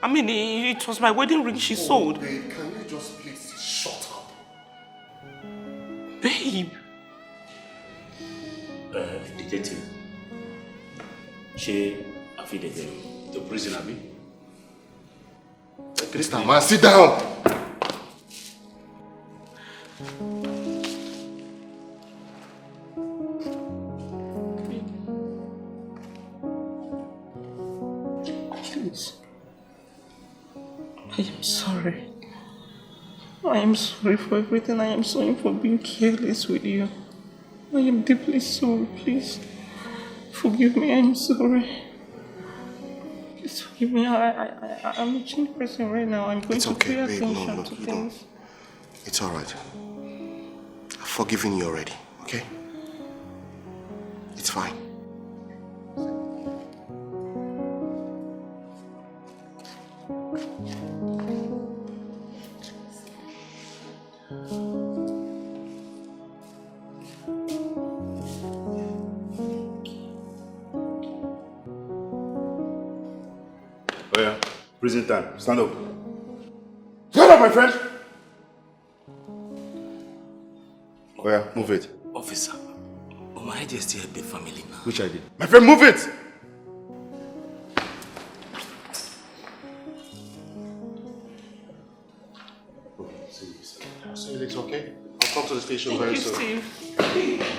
I mean, it was my wedding ring she sold. Babe, can you just please shut up? Babe, Detective. She affidavit. The prison, Abi. Mr. Man, sit down! Please. I am sorry. I am sorry for everything. I am sorry for being careless with you. I am deeply sorry. Please forgive me. I am sorry. Please forgive me. I'm a changed person right now. I'm going It's to okay, pay babe. attention No, to you things. don't. It's alright. I've forgiven you already, okay? It's fine. Oh yeah, prison time. Stand up. Stand up, my friend! Oh yeah, move it. Officer, my idea is still help the family now. Which idea? My friend, move it! I'll see you later, okay? I'll come to the station very soon. Steve.